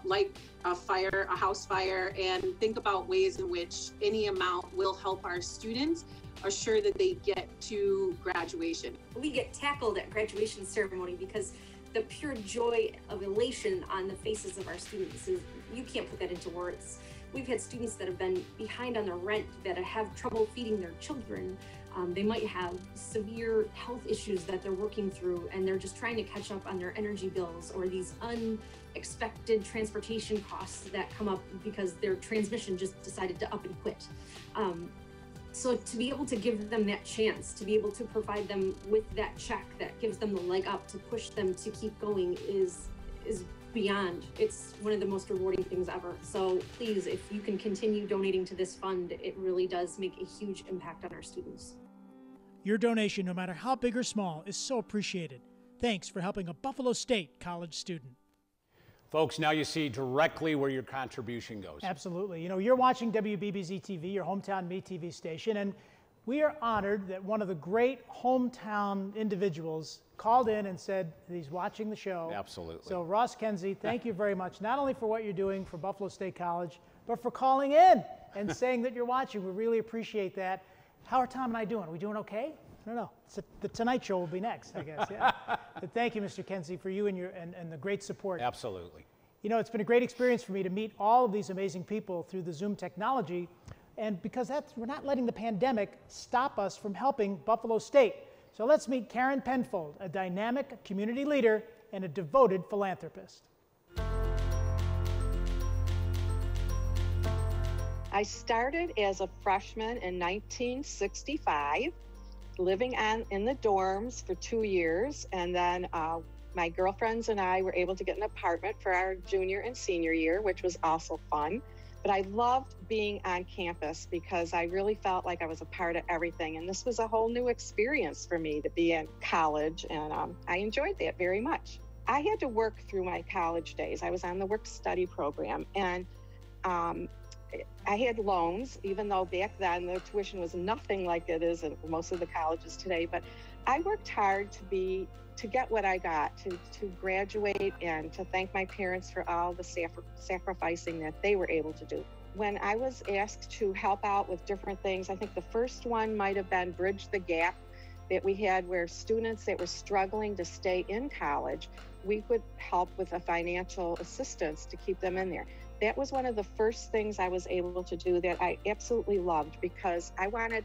like a fire, a house fire, and think about ways in which any amount will help our students assure that they get to graduation. We get tackled at graduation ceremony because the pure joy of elation on the faces of our students is, you can't put that into words. We've had students that have been behind on their rent, that have trouble feeding their children. They might have severe health issues that they're working through, and they're just trying to catch up on their energy bills, or these unexpected transportation costs that come up because their transmission just decided to up and quit. So to be able to give them that chance, to be able to provide them with that check that gives them the leg up to push them to keep going is beyond. It's one of the most rewarding things ever. So please, if you can continue donating to this fund, it really does make a huge impact on our students. Your donation, no matter how big or small, is so appreciated. Thanks for helping a Buffalo State college student. Folks, now you see directly where your contribution goes. Absolutely. You know, you're watching WBBZ-TV, your hometown Me TV station, and we are honored that one of the great hometown individuals called in and said he's watching the show. Absolutely. So Ross Kenzie, thank you very much, not only for what you're doing for Buffalo State College, but for calling in and saying that you're watching. We really appreciate that. How are Tom and I doing? Are we doing okay? I don't know. The Tonight Show will be next, I guess. Yeah. But thank you, Mr. Kenzie, for you and the great support. Absolutely. You know, it's been a great experience for me to meet all of these amazing people through the Zoom technology, and because we're not letting the pandemic stop us from helping Buffalo State. So let's meet Karen Penfold, a dynamic community leader and a devoted philanthropist. I started as a freshman in 1965, living in the dorms for 2 years, and then my girlfriends and I were able to get an apartment for our junior and senior year, which was also fun. But I loved being on campus because I really felt like I was a part of everything, and this was a whole new experience for me to be in college, and I enjoyed that very much. I had to work through my college days. I was on the work-study program, and I had loans, even though back then the tuition was nothing like it is in most of the colleges today. But I worked hard to get what I got, to graduate, and to thank my parents for all the sacrificing that they were able to do. When I was asked to help out with different things, I think the first one might have been Bridge the Gap that we had, where students that were struggling to stay in college, we would help with a financial assistance to keep them in there. That was one of the first things I was able to do that I absolutely loved, because I wanted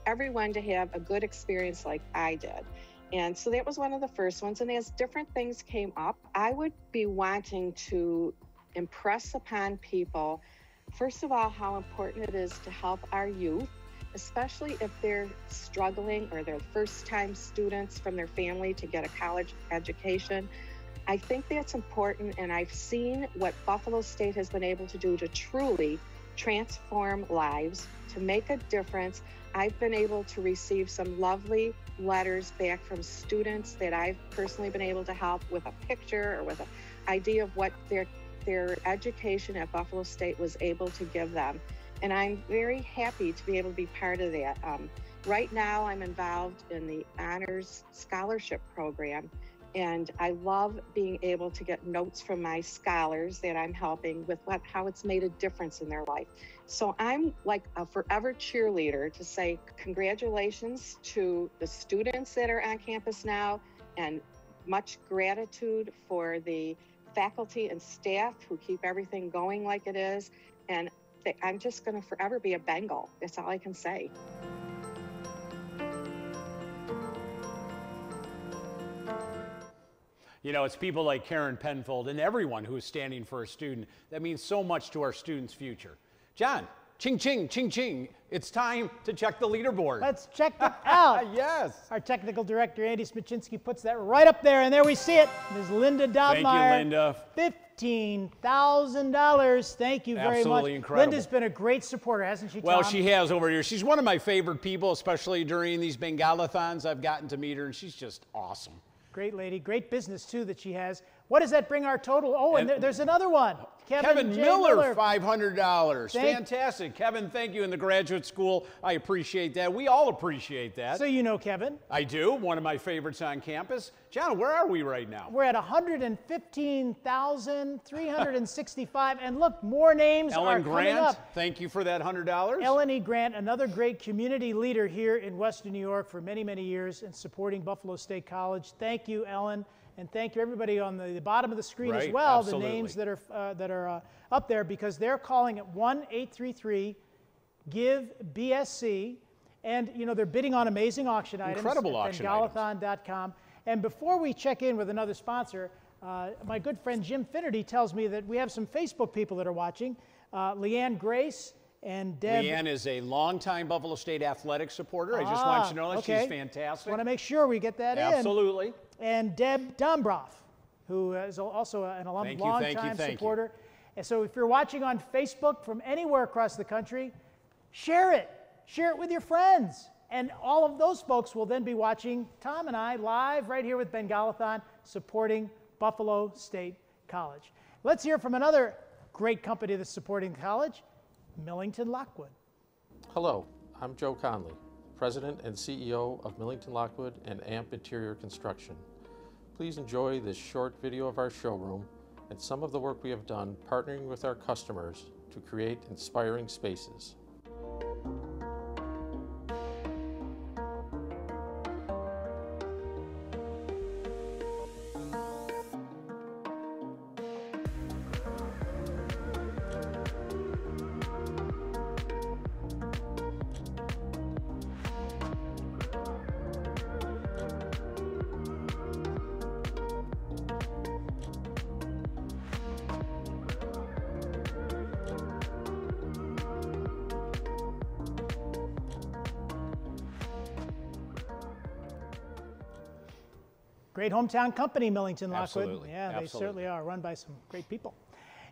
everyone to have a good experience like I did. And so that was one of the first ones. And as different things came up, I would be wanting to impress upon people, first of all, how important it is to help our youth, especially if they're struggling or they're first-time students from their family to get a college education. I think that's important, and I've seen what Buffalo State has been able to do to truly transform lives, to make a difference. I've been able to receive some lovely letters back from students that I've personally been able to help with a picture or with an idea of what their education at Buffalo State was able to give them. And I'm very happy to be able to be part of that. Right now, I'm involved in the Honors Scholarship Program, and I love being able to get notes from my scholars that I'm helping with how it's made a difference in their life. So I'm like a forever cheerleader to say congratulations to the students that are on campus now, and much gratitude for the faculty and staff who keep everything going like it is. And I'm just going to forever be a Bengal. That's all I can say. You know, it's people like Karen Penfold and everyone who is standing for a student that means so much to our students' future. John, ching, ching, ching, ching. It's time to check the leaderboard. Let's check it out. Yes. Our technical director, Andy Smicinski, puts that right up there, and there we see it. Ms. Linda Dobmeyer. Thank you, Linda. $15,000. Thank you very much. Absolutely incredible. Linda's been a great supporter, hasn't she, Tom? Well, she has over here. She's one of my favorite people, especially during these Bengalathons. I've gotten to meet her, and she's just awesome. Great lady. Great business, too, that she has. What does that bring our total? Oh, and there's another one. Kevin Miller, $500. Fantastic. Kevin, thank you. In the graduate school, I appreciate that. We all appreciate that. So you know Kevin. I do. One of my favorites on campus. John, where are we right now? We're at 115,365. And look, more names are coming up. Thank you for that $100. Ellen E. Grant, another great community leader here in Western New York for many, many years and supporting Buffalo State College. Thank you, Ellen. And thank you everybody on the bottom of the screen as Right, well, absolutely. the names that are up there, because they're calling it 1-833-GIVE-BSC. And you know, they're bidding on amazing auction items. Incredible auction items. Bengalathon.com. And before we check in with another sponsor, my good friend Jim Finnerty tells me that we have some Facebook people that are watching. Leanne Grace and Deb. Leanne is a longtime Buffalo State athletics supporter. I just want you to know that okay. she's fantastic. Want to make sure we get that in. Absolutely. And Deb Dombroff, who is also an alum, long-time supporter. And so if you're watching on Facebook from anywhere across the country, share it. Share it with your friends. And all of those folks will then be watching Tom and I live right here with Bengalathon, supporting Buffalo State College. Let's hear from another great company that's supporting the college, Millington Lockwood. Hello, I'm Joe Conley, President and CEO of Millington Lockwood and AMP Interior Construction. Please enjoy this short video of our showroom and some of the work we have done partnering with our customers to create inspiring spaces. Great hometown company, Millington Lockwood. Absolutely. Yeah, they Absolutely. certainly are, run by some great people.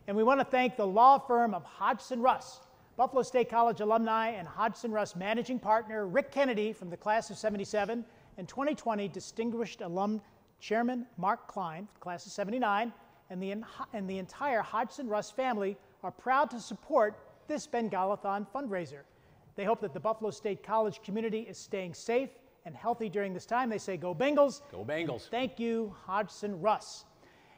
And we want to thank the law firm of Hodgson Russ, Buffalo State College alumni and Hodgson Russ managing partner Rick Kennedy from the class of '77 and 2020 distinguished alum chairman Mark Klein, class of '79, and the entire Hodgson Russ family are proud to support this Bengalathon fundraiser. They hope that the Buffalo State College community is staying safe and healthy during this time. They say, go Bengals. Go Bengals. And thank you, Hodgson Russ.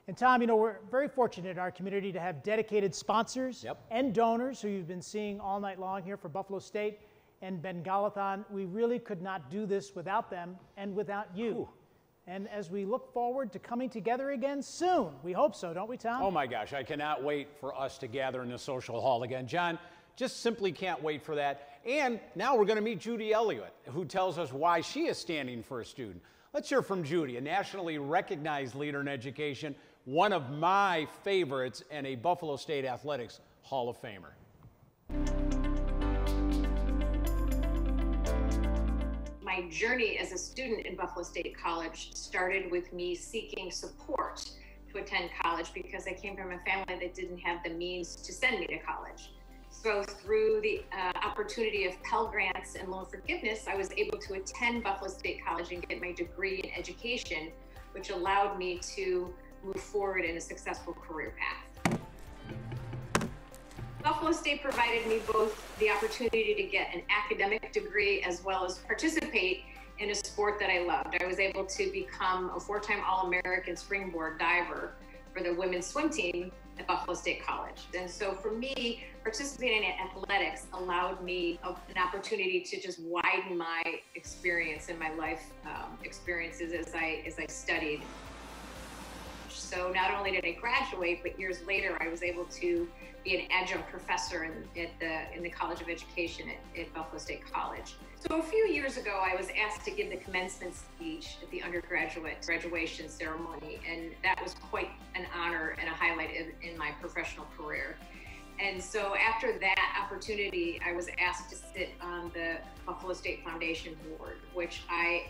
And Tom, you know, we're very fortunate in our community to have dedicated sponsors and donors who you've been seeing all night long here for Buffalo State and Bengalathon. We really could not do this without them and without you. Ooh. And as we look forward to coming together again soon, we hope so, don't we, Tom? Oh my gosh, I cannot wait for us to gather in the social hall again. John, just simply can't wait for that. And now we're going to meet Judy Elliott, who tells us why she is standing for a student. Let's hear from Judy, a nationally recognized leader in education, one of my favorites, and a Buffalo State Athletics Hall of Famer. My journey as a student in Buffalo State College started with me seeking support to attend college because I came from a family that didn't have the means to send me to college. So through the opportunity of Pell Grants and loan forgiveness, I was able to attend Buffalo State College and get my degree in education, which allowed me to move forward in a successful career path. Buffalo State provided me both the opportunity to get an academic degree as well as participate in a sport that I loved. I was able to become a 4-time All-American springboard diver for the women's swim team at Buffalo State College. And so for me, participating in athletics allowed me an opportunity to just widen my experience and my life experiences as I studied. So not only did I graduate, but years later, I was able to be an adjunct professor in the College of Education at Buffalo State College. So a few years ago, I was asked to give the commencement speech at the undergraduate graduation ceremony, and that was quite an honor and a highlight in my professional career. And so after that opportunity, I was asked to sit on the Buffalo State Foundation board, which I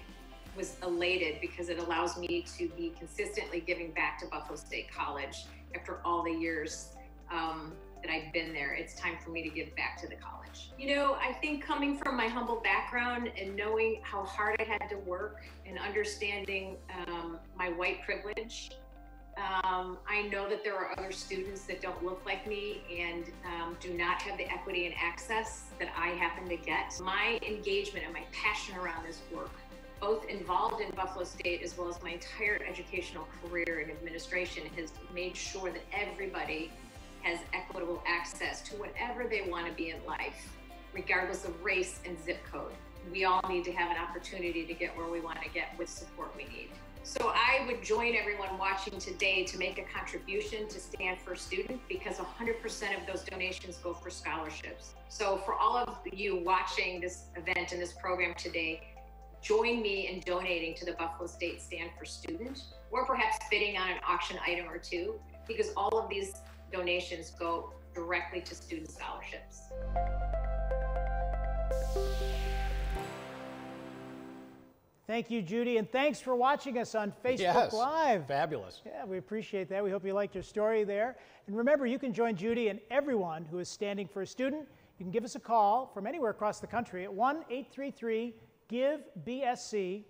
was elated because it allows me to be consistently giving back to Buffalo State College after all the years that I've been there. It's time for me to give back to the college. You know, I think coming from my humble background and knowing how hard I had to work and understanding my white privilege, I know that there are other students that don't look like me and do not have the equity and access that I happen to get. My engagement and my passion around this work, both involved in Buffalo State as well as my entire educational career in administration, has made sure that everybody has equitable access to whatever they want to be in life, regardless of race and zip code. We all need to have an opportunity to get where we want to get with support we need. So I would join everyone watching today to make a contribution to Stand for Student, because 100% of those donations go for scholarships. So for all of you watching this event and this program today, join me in donating to the Buffalo State Stand for Student, or perhaps bidding on an auction item or two, because all of these donations go directly to student scholarships. Thank you, Judy, and thanks for watching us on Facebook Live. Fabulous. Yeah, we appreciate that. We hope you liked your story there. And remember, you can join Judy and everyone who is standing for a student. You can give us a call from anywhere across the country at 1-833-GIVE-BSC.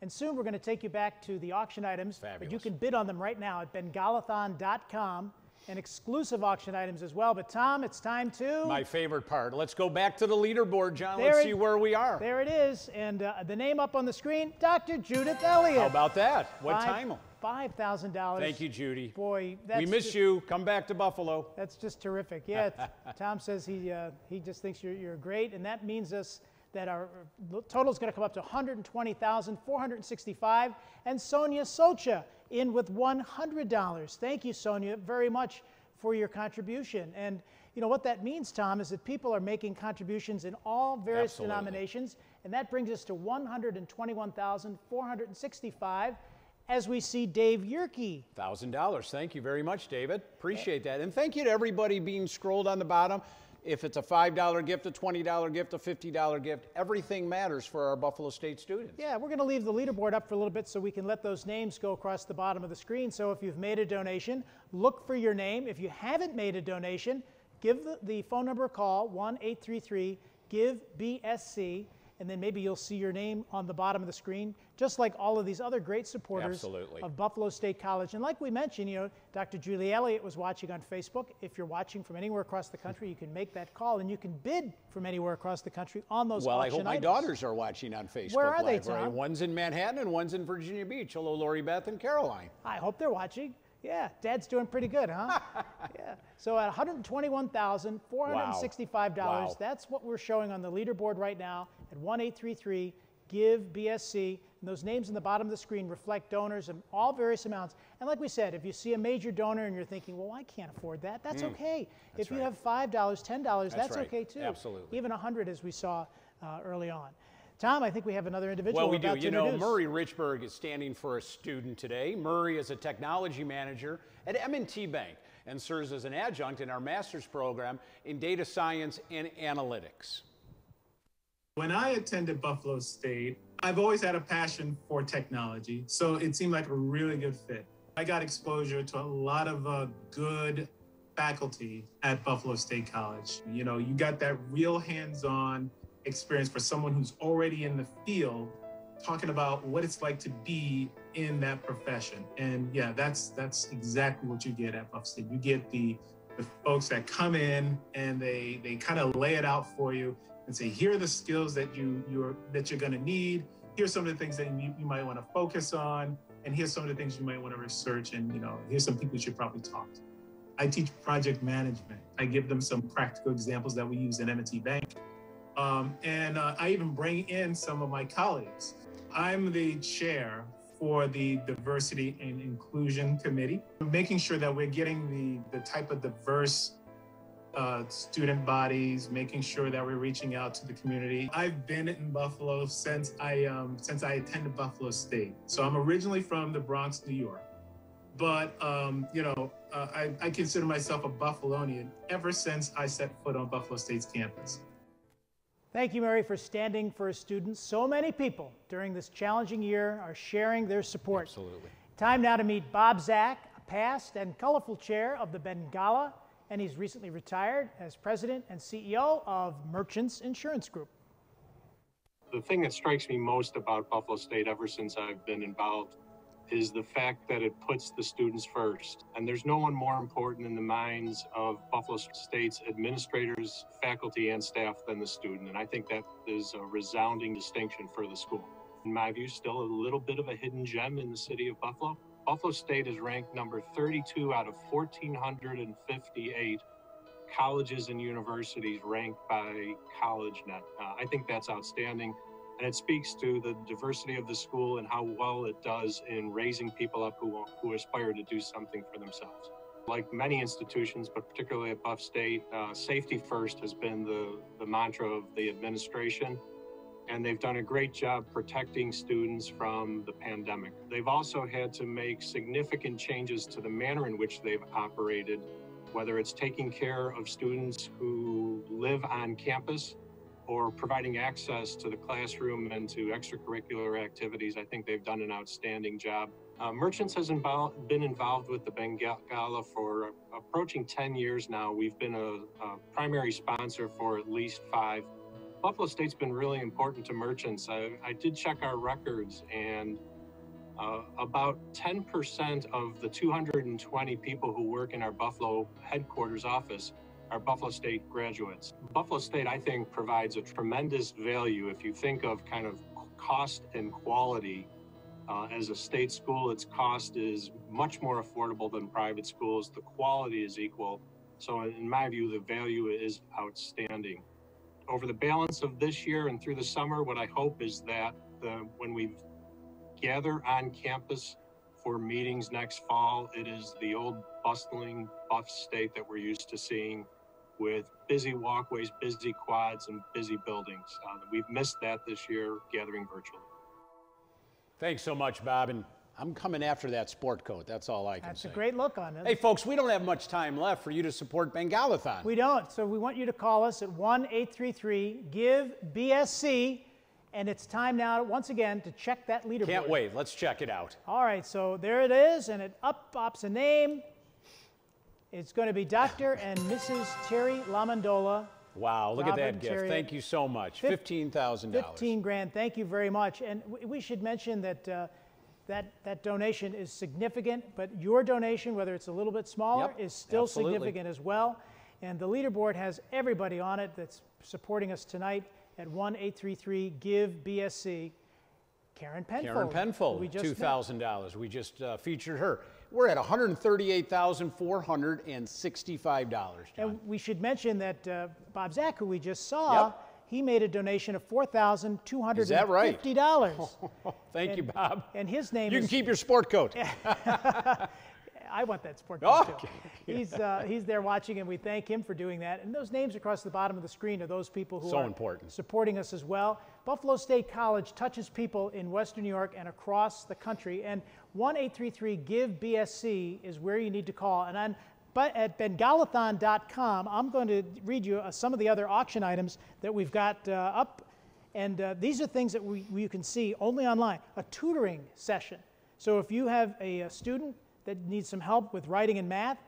And soon we're going to take you back to the auction items. Fabulous. But you can bid on them right now at Bengalathon.com. And exclusive auction items as well. But Tom, it's time to... My favorite part. Let's go back to the leaderboard, John. Let's see where we are. There it is. And the name up on the screen, Dr. Judith Elliott. How about that? What time? $5,000. Thank you, Judy. Boy, we miss you. Come back to Buffalo. That's just terrific. Yeah, Tom says he just thinks you're great, and that means that our total is going to come up to $120,465. And Sonia Socha in with $100. Thank you, Sonia, very much for your contribution. And you know what that means, Tom, is that people are making contributions in all various denominations, and that brings us to $121,465. As we see Dave Yerke. $1,000. Thank you very much, David. Appreciate that. And thank you to everybody being scrolled on the bottom. If it's a $5 gift, a $20 gift, a $50 gift, everything matters for our Buffalo State students. Yeah, we're going to leave the leaderboard up for a little bit so we can let those names go across the bottom of the screen. So if you've made a donation, look for your name. If you haven't made a donation, give the phone number a call, 1-833-GIVE-BSC, and then maybe you'll see your name on the bottom of the screen, just like all of these other great supporters of Buffalo State College. And like we mentioned, you know, Dr. Julie Elliott was watching on Facebook. If you're watching from anywhere across the country, you can make that call, and you can bid from anywhere across the country on those auction items. Well, I hope my daughters are watching on Facebook. Where are they, Tom? Right? One's in Manhattan and one's in Virginia Beach. Hello, Lori Beth and Caroline. I hope they're watching. Yeah, Dad's doing pretty good, huh? Yeah. So at $121,465, Wow. That's what we're showing on the leaderboard right now at 1-833-GIVE-BSC. And those names in the bottom of the screen reflect donors of all various amounts. And like we said, if you see a major donor and you're thinking, well, I can't afford that, that's okay. If you have $5, $10, that's okay too. Absolutely. Even $100, as we saw early on. Tom, I think we have another individual. Well, we do. You know, Murray Richburg is standing for a student today. Murray is a technology manager at M&T Bank and serves as an adjunct in our master's program in data science and analytics. When I attended Buffalo State, I've always had a passion for technology, so it seemed like a really good fit. I got exposure to a lot of good faculty at Buffalo State College. You know, you got that real hands-on experience for someone who's already in the field, talking about what it's like to be in that profession. And yeah, that's exactly what you get at Buffalo State. You get the folks that come in and they kind of lay it out for you and say, here are the skills that you're gonna need. Here's some of the things that you might want to focus on, and here's some of the things you might want to research, and here's some people you should probably talk to. I teach project management. I give them some practical examples that we use in M&T Bank. I even bring in some of my colleagues. I'm the chair for the Diversity and Inclusion Committee, making sure that we're getting the type of diverse student bodies, making sure that we're reaching out to the community. I've been in Buffalo since I attended Buffalo State. So I'm originally from the Bronx, New York, but I consider myself a Buffalonian ever since I set foot on Buffalo State's campus. Thank you, Mary, for standing for students. So many people during this challenging year are sharing their support. Absolutely. Time now to meet Bob Zach, a past and colorful chair of the Bengala, and he's recently retired as president and CEO of Merchants Insurance Group. The thing that strikes me most about Buffalo State ever since I've been involved is the fact that it puts the students first. And there's no one more important in the minds of Buffalo State's administrators, faculty, and staff than the student. And I think that is a resounding distinction for the school. In my view, still a little bit of a hidden gem in the city of Buffalo. Buffalo State is ranked number 32 out of 1,458 colleges and universities ranked by CollegeNet. I think that's outstanding. And it speaks to the diversity of the school and how well it does in raising people up who aspire to do something for themselves. Like many institutions, but particularly at Buff State, safety first has been the mantra of the administration, and they've done a great job protecting students from the pandemic. They've also had to make significant changes to the manner in which they've operated, whether it's taking care of students who live on campus or providing access to the classroom and to extracurricular activities. I think they've done an outstanding job. Merchants has been involved with the Bengala for approaching 10 years now. We've been a primary sponsor for at least 5. Buffalo State's been really important to Merchants. I did check our records, and about 10% of the 220 people who work in our Buffalo headquarters office are Buffalo State graduates. Buffalo State, I think, provides a tremendous value. If you think of kind of cost and quality, as a state school, its cost is much more affordable than private schools. The quality is equal. So in my view, the value is outstanding. Over the balance of this year and through the summer, what I hope is that when we gather on campus for meetings next fall, it is the old bustling Buff State that we're used to seeing, with busy walkways, busy quads, and busy buildings. We've missed that this year, gathering virtually. Thanks so much, Bob, and I'm coming after that sport coat. That's all I can say. That's a great look on it. Hey, folks, we don't have much time left for you to support Bengalathon. We don't, so we want you to call us at 1-833-GIVE-BSC, and it's time now, once again, to check that leaderboard. Can't wait. Let's check it out. All right, so there it is, and it pops a name. It's going to be Dr. and Mrs. Terry Lamondola. Wow, look at that gift. Thank you so much. $15,000. 15 grand. Thank you very much. And we should mention that that donation is significant, but your donation, whether it's a little bit smaller, is still significant as well. And the leaderboard has everybody on it that's supporting us tonight at 1-833-GIVE-BSC. Karen Penfold. Karen Penfold, $2,000. We just featured her. We're at $138,465. And we should mention that Bob Zach, who we just saw, he made a donation of $4,250. Is that right? Thank you, Bob. And his name You can keep your sport coat. I want that sport coat too. He's there watching, and we thank him for doing that. And those names across the bottom of the screen are those people who are supporting us as well. Buffalo State College touches people in Western New York and across the country. And 1-833-GIVE-BSC is where you need to call. And at Bengalathon.com, I'm going to read you some of the other auction items that we've got up. And these are things that you can see only online. A tutoring session. So if you have a student that needs some help with writing and math,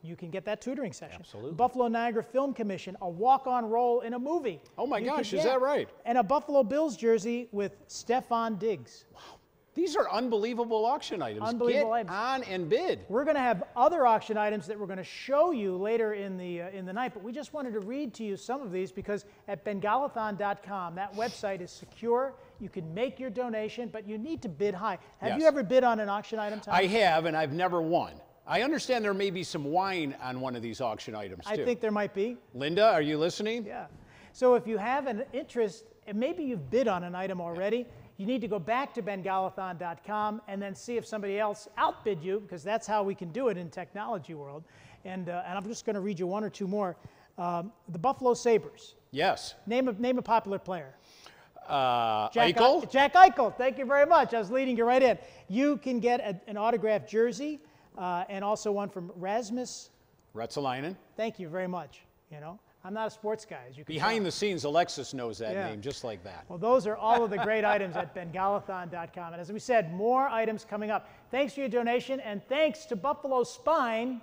you can get that tutoring session. Absolutely. Buffalo Niagara Film Commission, a walk-on role in a movie. Oh my gosh, is that right? And a Buffalo Bills jersey with Stephon Diggs. Wow. These are unbelievable auction items. Unbelievable items. On and bid. We're going to have other auction items that we're going to show you later in the night, but we just wanted to read to you some of these because at Bengalathon.com, that website is secure. You can make your donation, but you need to bid high. Have you ever bid on an auction item, Tom? I have, and I've never won. I understand there may be some wine on one of these auction items, too. I think there might be. Linda, are you listening? Yeah. So if you have an interest, and maybe you've bid on an item already, you need to go back to Bengalathon.com and then see if somebody else outbid you, because that's how we can do it in technology world. And I'm just going to read you one or two more. The Buffalo Sabres. Yes. Name a popular player. Eichel? Jack Eichel. Thank you very much. I was leading you right in. You can get an autographed jersey and also one from Rasmus Ristolainen. Thank you very much. You know, I'm not a sports guy, as you can Behind tell. the scenes, Alexis knows that name just like that. Well, those are all of the great items at Bengalathon.com. And as we said, more items coming up. Thanks for your donation, and thanks to Buffalo Spine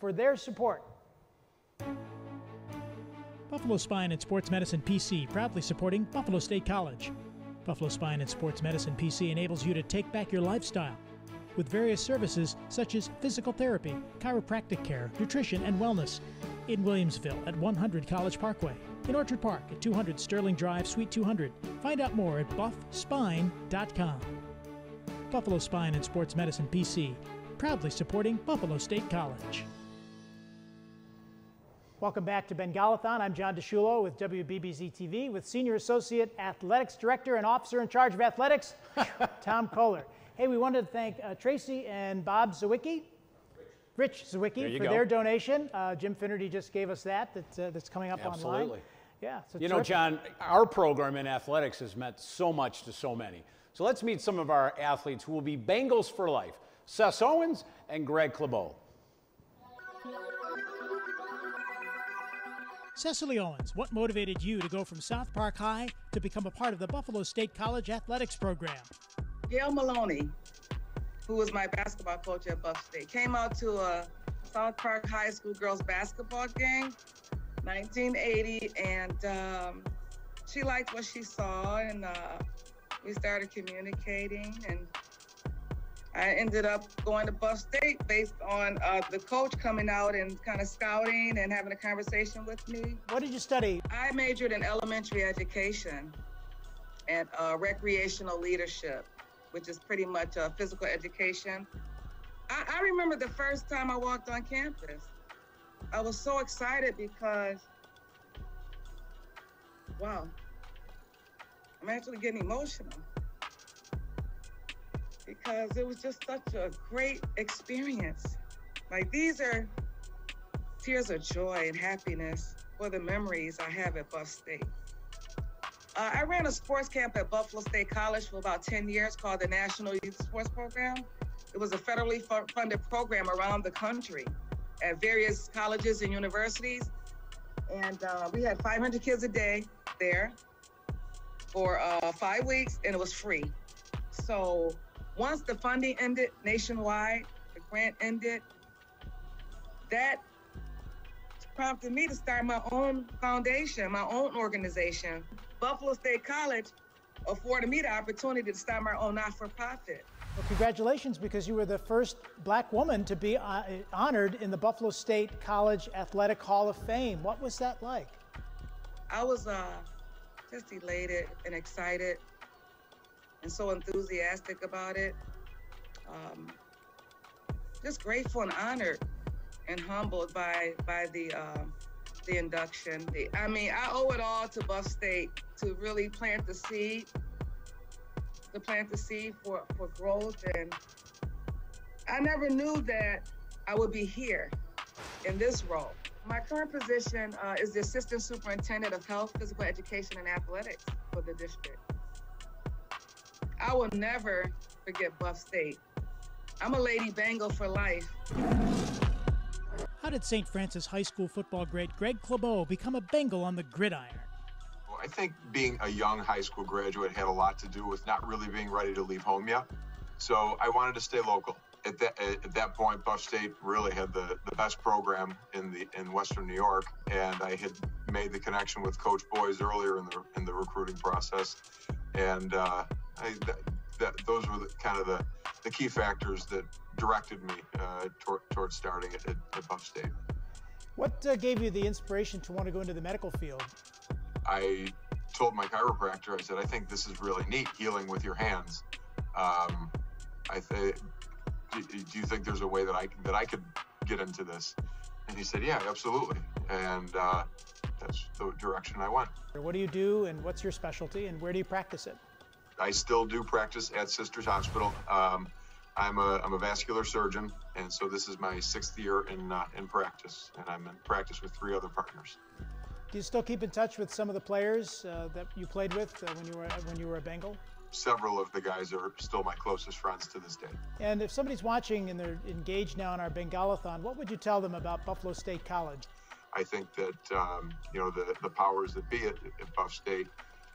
for their support. Buffalo Spine and Sports Medicine PC, proudly supporting Buffalo State College. Buffalo Spine and Sports Medicine PC enables you to take back your lifestyle with various services such as physical therapy, chiropractic care, nutrition, and wellness in Williamsville at 100 College Parkway, in Orchard Park at 200 Sterling Drive, Suite 200. Find out more at buffspine.com. Buffalo Spine and Sports Medicine PC, proudly supporting Buffalo State College. Welcome back to Bengalathon. I'm John DeSciullo with WBBZ-TV with Senior Associate Athletics Director and Officer in Charge of Athletics, Tom Kohler. Hey, we wanted to thank Tracy and Bob Zawicki, Rich Zawicki, for their donation. Jim Finnerty just gave us that's coming up online. Absolutely. Yeah. You know, John, our program in athletics has meant so much to so many. So let's meet some of our athletes who will be Bengals for life, Seth Owens and Greg Clebeau. Cecily Owens, what motivated you to go from South Park High to become a part of the Buffalo State College athletics program? Gail Maloney, who was my basketball coach at Buff State, came out to a South Park High School girls basketball game, 1980, and she liked what she saw, and we started communicating, and I ended up going to Buff State based on the coach coming out and kind of scouting and having a conversation with me. What did you study? I majored in elementary education and recreational leadership, which is pretty much physical education. I remember the first time I walked on campus. I was so excited because, wow, I'm actually getting emotional. Because it was just such a great experience. Like, these are tears of joy and happiness for the memories I have at Buff State. I ran a sports camp at Buffalo State College for about 10 years called the National Youth Sports Program. It was a federally funded program around the country at various colleges and universities. And we had 500 kids a day there for 5 weeks, and it was free. So once the funding ended nationwide, the grant ended, that prompted me to start my own foundation, my own organization. Buffalo State College afforded me the opportunity to start my own not-for-profit. Well, congratulations, because you were the first Black woman to be honored in the Buffalo State College Athletic Hall of Fame. What was that like? I was just elated and excited and so enthusiastic about it. Just grateful and honored and humbled by the induction. I mean, I owe it all to Buff State to really plant the seed for growth. And I never knew that I would be here in this role. My current position is the Assistant Superintendent of Health, Physical Education, and Athletics for the district. I will never forget Buff State. I'm a Lady Bengal for life. How did St. Francis High School football great Greg Clebeau become a Bengal on the gridiron? Well, I think being a young high school graduate had a lot to do with not really being ready to leave home yet. So I wanted to stay local. At that point, Buff State really had the best program in Western New York, and I had made the connection with Coach Boys earlier in the recruiting process, and those were the key factors that directed me towards starting at Buff State. What gave you the inspiration to want to go into the medical field? I told my chiropractor, I said, I think this is really neat, healing with your hands. Do you think there's a way that I could get into this? And he said, yeah, absolutely. And that's the direction I went. What do you do, and what's your specialty, and where do you practice it? I still do practice at Sisters Hospital. I'm a vascular surgeon, and so this is my 6th year in practice, and I'm in practice with 3 other partners. Do you still keep in touch with some of the players that you played with when you were a Bengal? Several of the guys are still my closest friends to this day. And if somebody's watching and they're engaged now in our Bengalathon, what would you tell them about Buffalo State College? I think that the powers that be at Buff State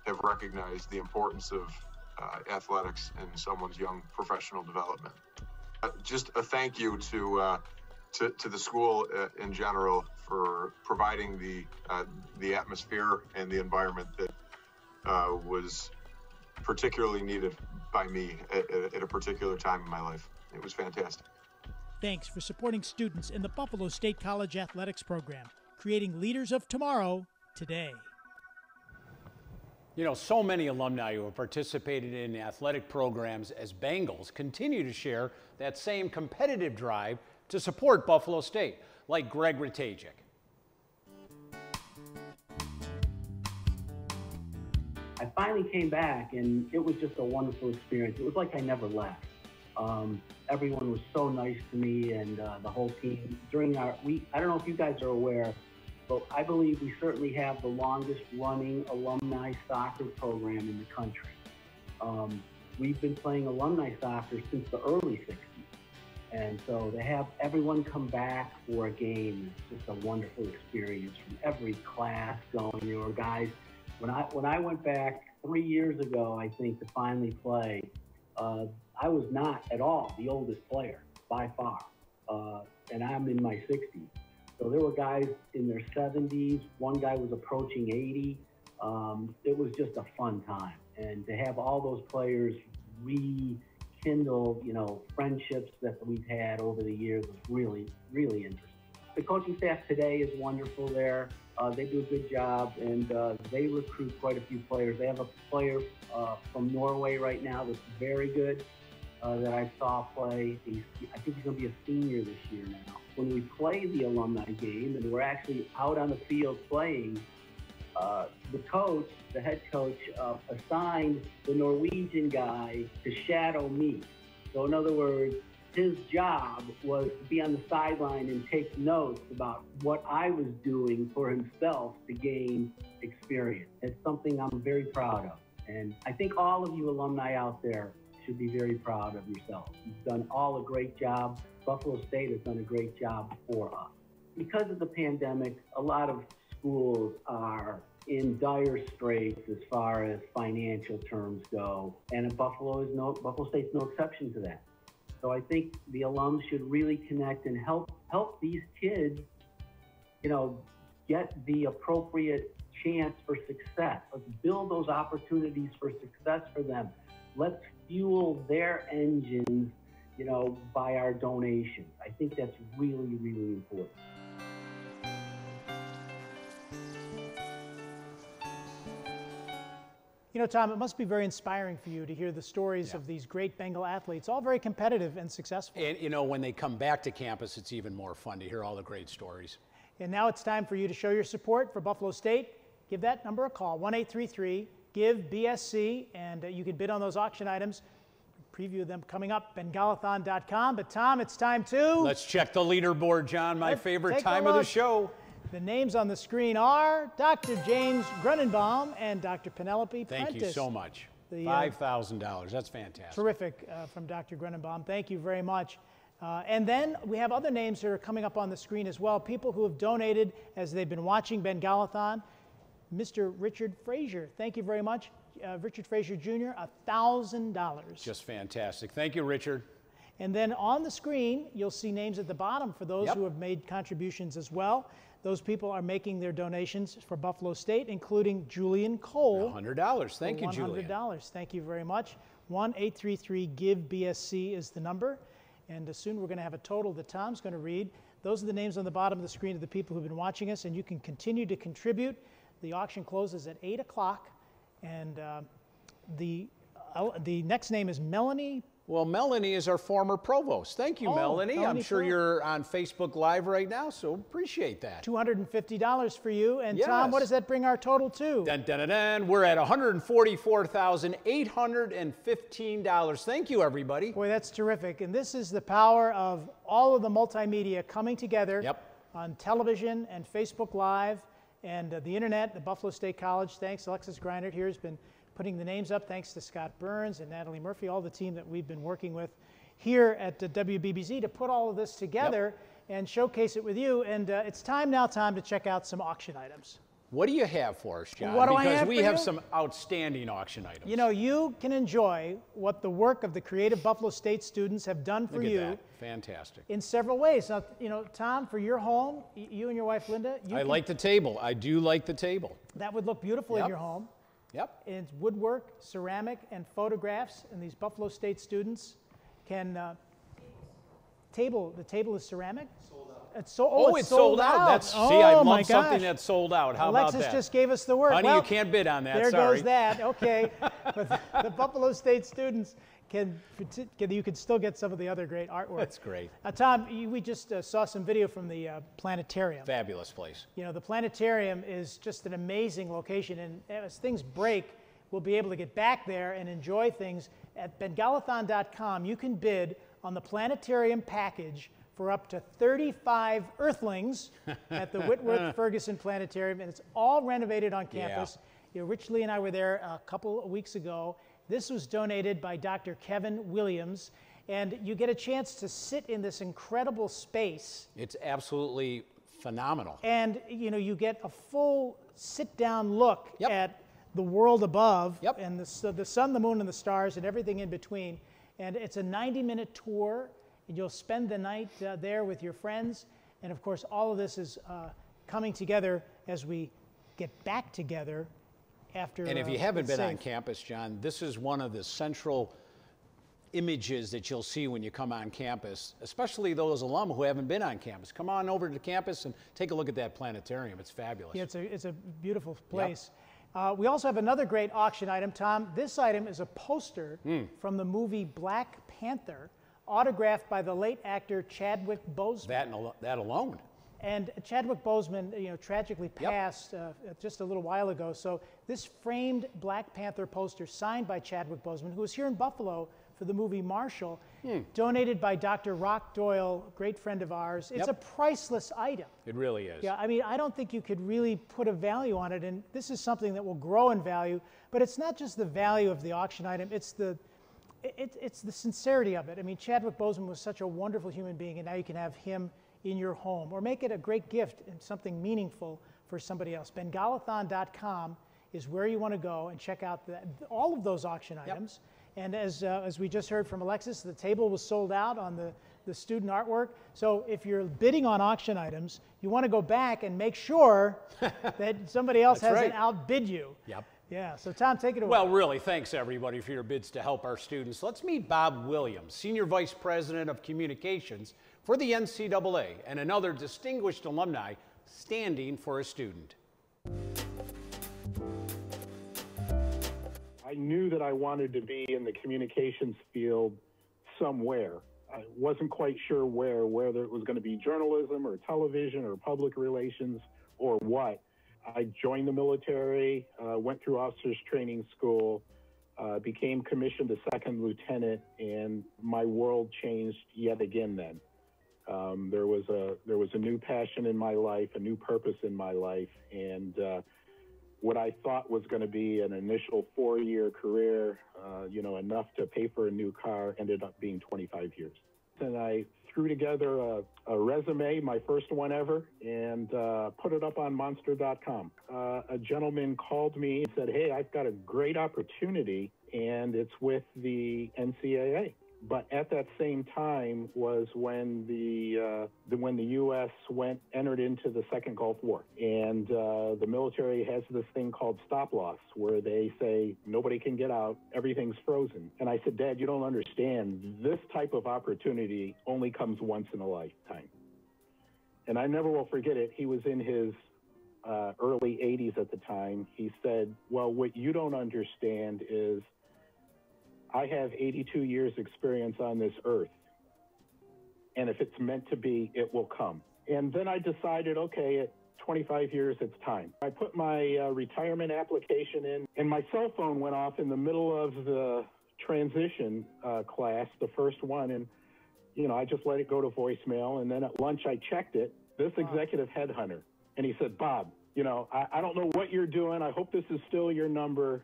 have recognized the importance of athletics in someone's young professional development. Just a thank you to the school in general for providing the atmosphere and the environment that was particularly needed by me at a particular time in my life. It was fantastic. Thanks for supporting students in the Buffalo State College Athletics Program, creating leaders of tomorrow today. You know, so many alumni who have participated in athletic programs as Bengals continue to share that same competitive drive to support Buffalo State, like Greg Ratajic. finally came back, and it was just a wonderful experience. It was like I never left. Everyone was so nice to me, and the whole team. During I don't know if you guys are aware, but I believe we certainly have the longest running alumni soccer program in the country. We've been playing alumni soccer since the early 60s. And so to have everyone come back for a game is just a wonderful experience from every class going. You know, guys, when I went back 3 years ago, I think, to finally play, I was not at all the oldest player by far. And I'm in my 60s. So there were guys in their 70s. One guy was approaching 80. It was just a fun time. And to have all those players rekindle, you know, friendships that we've had over the years was really, really interesting. The coaching staff today is wonderful there. They do a good job, and they recruit quite a few players. They have a player from Norway right now that's very good that I saw play. I think he's going to be a senior this year now. When we play the alumni game and we're actually out on the field playing, the head coach, assigned the Norwegian guy to shadow me. So in other words, his job was to be on the sideline and take notes about what I was doing for himself to gain experience. It's something I'm very proud of. And I think all of you alumni out there should be very proud of yourselves. You've done all a great job. Buffalo State has done a great job for us. Because of the pandemic, a lot of schools are in dire straits as far as financial terms go, and Buffalo State's no exception to that. So I think the alums should really connect and help these kids, you know, get the appropriate chance for success. Let's build those opportunities for success for them. Let's fuel their engines, you know, by our donations. I think that's really, really important. You know, Tom, it must be very inspiring for you to hear the stories of these great Bengal athletes, all very competitive and successful. And, you know, when they come back to campus, it's even more fun to hear all the great stories. And now it's time for you to show your support for Buffalo State. Give that number a call, 1-833-GIVE-BSC, and you can bid on those auction items. Preview them coming up, Bengalathon.com. But, Tom, it's time to... Let's check the leaderboard, John, my favorite time of the show. The names on the screen are Dr. James Grunenbaum and Dr. Penelope Prentice. Thank you so much. $5,000. That's fantastic. Terrific from Dr. Grunenbaum. Thank you very much. And then we have other names that are coming up on the screen as well, people who have donated as they've been watching Bengalathon. Mr. Richard Frazier, thank you very much. Richard Frazier Jr., $1,000. Just fantastic. Thank you, Richard. And then on the screen, you'll see names at the bottom for those who have made contributions as well. Those people are making their donations for Buffalo State, including Julian Cole. $100. Thank you, Julian. $100. Thank you very much. 1-833-GIVE-BSC is the number. And soon we're going to have a total that Tom's going to read. Those are the names on the bottom of the screen of the people who've been watching us, and you can continue to contribute. The auction closes at 8 o'clock, and the next name is Melanie. Well, Melanie is our former provost. Thank you, Melanie. I'm sure you're on Facebook Live right now, so appreciate that. $250 for you. And Tom, what does that bring our total to? Dun, dun, dun, dun. We're at $144,815. Thank you, everybody. Boy, that's terrific. And this is the power of all of the multimedia coming together on television and Facebook Live and the internet. The Buffalo State College, thanks. Alexis Greinert here has been putting the names up, thanks to Scott Burns and Natalie Murphy, all the team that we've been working with here at WBBZ to put all of this together and showcase it with you. And it's time to check out some auction items. What do you have for us, John? What do I have Because we for have you? some outstanding auction items. You know, you can enjoy what the work of the creative Buffalo State students have done for Look at you. that. Fantastic. In several ways. Now, you know, Tom, for your home, you and your wife, Linda. I like the table. I do like the table. That would look beautiful in your home. Yep. It's woodwork, ceramic, and photographs, and these Buffalo State students can the table is ceramic. Sold out. It's sold out. That's see, I love something that's sold out. How Alexis about that? just gave us the word. Honey, well, you can't bid on that. There Sorry. goes that. Okay, but the Buffalo State students you can still get some of the other great artwork. That's great. Tom, we just saw some video from the planetarium. Fabulous place. You know, the planetarium is just an amazing location, and as things break, will be able to get back there and enjoy things. At Bengalathon.com, you can bid on the planetarium package for up to 35 Earthlings at the Whitworth-Ferguson Planetarium, and it's all renovated on campus. You know, Rich Lee and I were there a couple of weeks ago. This was donated by Dr. Kevin Williams, and you get a chance to sit in this incredible space. It's absolutely phenomenal. And you know, you get a full sit-down look at the world above, and the sun, the moon, and the stars, and everything in between. And it's a 90-minute tour, and you'll spend the night there with your friends. And of course, all of this is coming together as we get back together after. And if you haven't been on campus, John, this is one of the central images that you'll see when you come on campus, especially those alum who haven't been on campus. Come on over to campus and take a look at that planetarium. It's fabulous. Yeah, it's a beautiful place. We also have another great auction item, Tom. This item is a poster from the movie Black Panther, autographed by the late actor Chadwick Boseman. That alone. And Chadwick Boseman, you know, tragically passed just a little while ago. So this framed Black Panther poster, signed by Chadwick Boseman, who was here in Buffalo for the movie Marshall, donated by Dr. Rock Doyle, great friend of ours. It's a priceless item. It really is. Yeah, I mean, I don't think you could really put a value on it, and this is something that will grow in value, but it's not just the value of the auction item, it's the sincerity of it. I mean, Chadwick Boseman was such a wonderful human being, and now you can have him in your home, or make it a great gift and something meaningful for somebody else. Bengalathon.com is where you want to go and check out all of those auction items. And as we just heard from Alexis, the table was sold out on the student artwork. So if you're bidding on auction items, you want to go back and make sure that somebody else hasn't outbid you. Yeah, so Tom, take it away. Well, really, thanks everybody for your bids to help our students. Let's meet Bob Williams, Senior Vice President of Communications for the NCAA, and another distinguished alumni standing for a student. I knew that I wanted to be in the communications field somewhere. I wasn't quite sure whether it was going to be journalism or television or public relations or what. I joined the military, went through officers training school, became commissioned a second lieutenant, and my world changed yet again then. There was a new passion in my life, a new purpose in my life, and what I thought was going to be an initial 4-year career, you know, enough to pay for a new car, ended up being 25 years. And I threw together a resume, my first one ever, and put it up on monster.com. A gentleman called me and said, "Hey, I've got a great opportunity, and it's with the NCAA." But at that same time was when the U.S. entered into the Second Gulf War, and the military has this thing called stop loss, where they say nobody can get out, everything's frozen. And I said, "Dad, you don't understand. This type of opportunity only comes once in a lifetime." And I never will forget it. He was in his early 80s at the time. He said, "Well, what you don't understand is I have 82 years experience on this earth, and if it's meant to be, it will come." And then I decided, okay, at 25 years, it's time. I put my retirement application in, and my cell phone went off in the middle of the transition class, the first one, and you know, I just let it go to voicemail, and then at lunch I checked it, this executive headhunter, and he said, "Bob, you know, I don't know what you're doing. I hope this is still your number.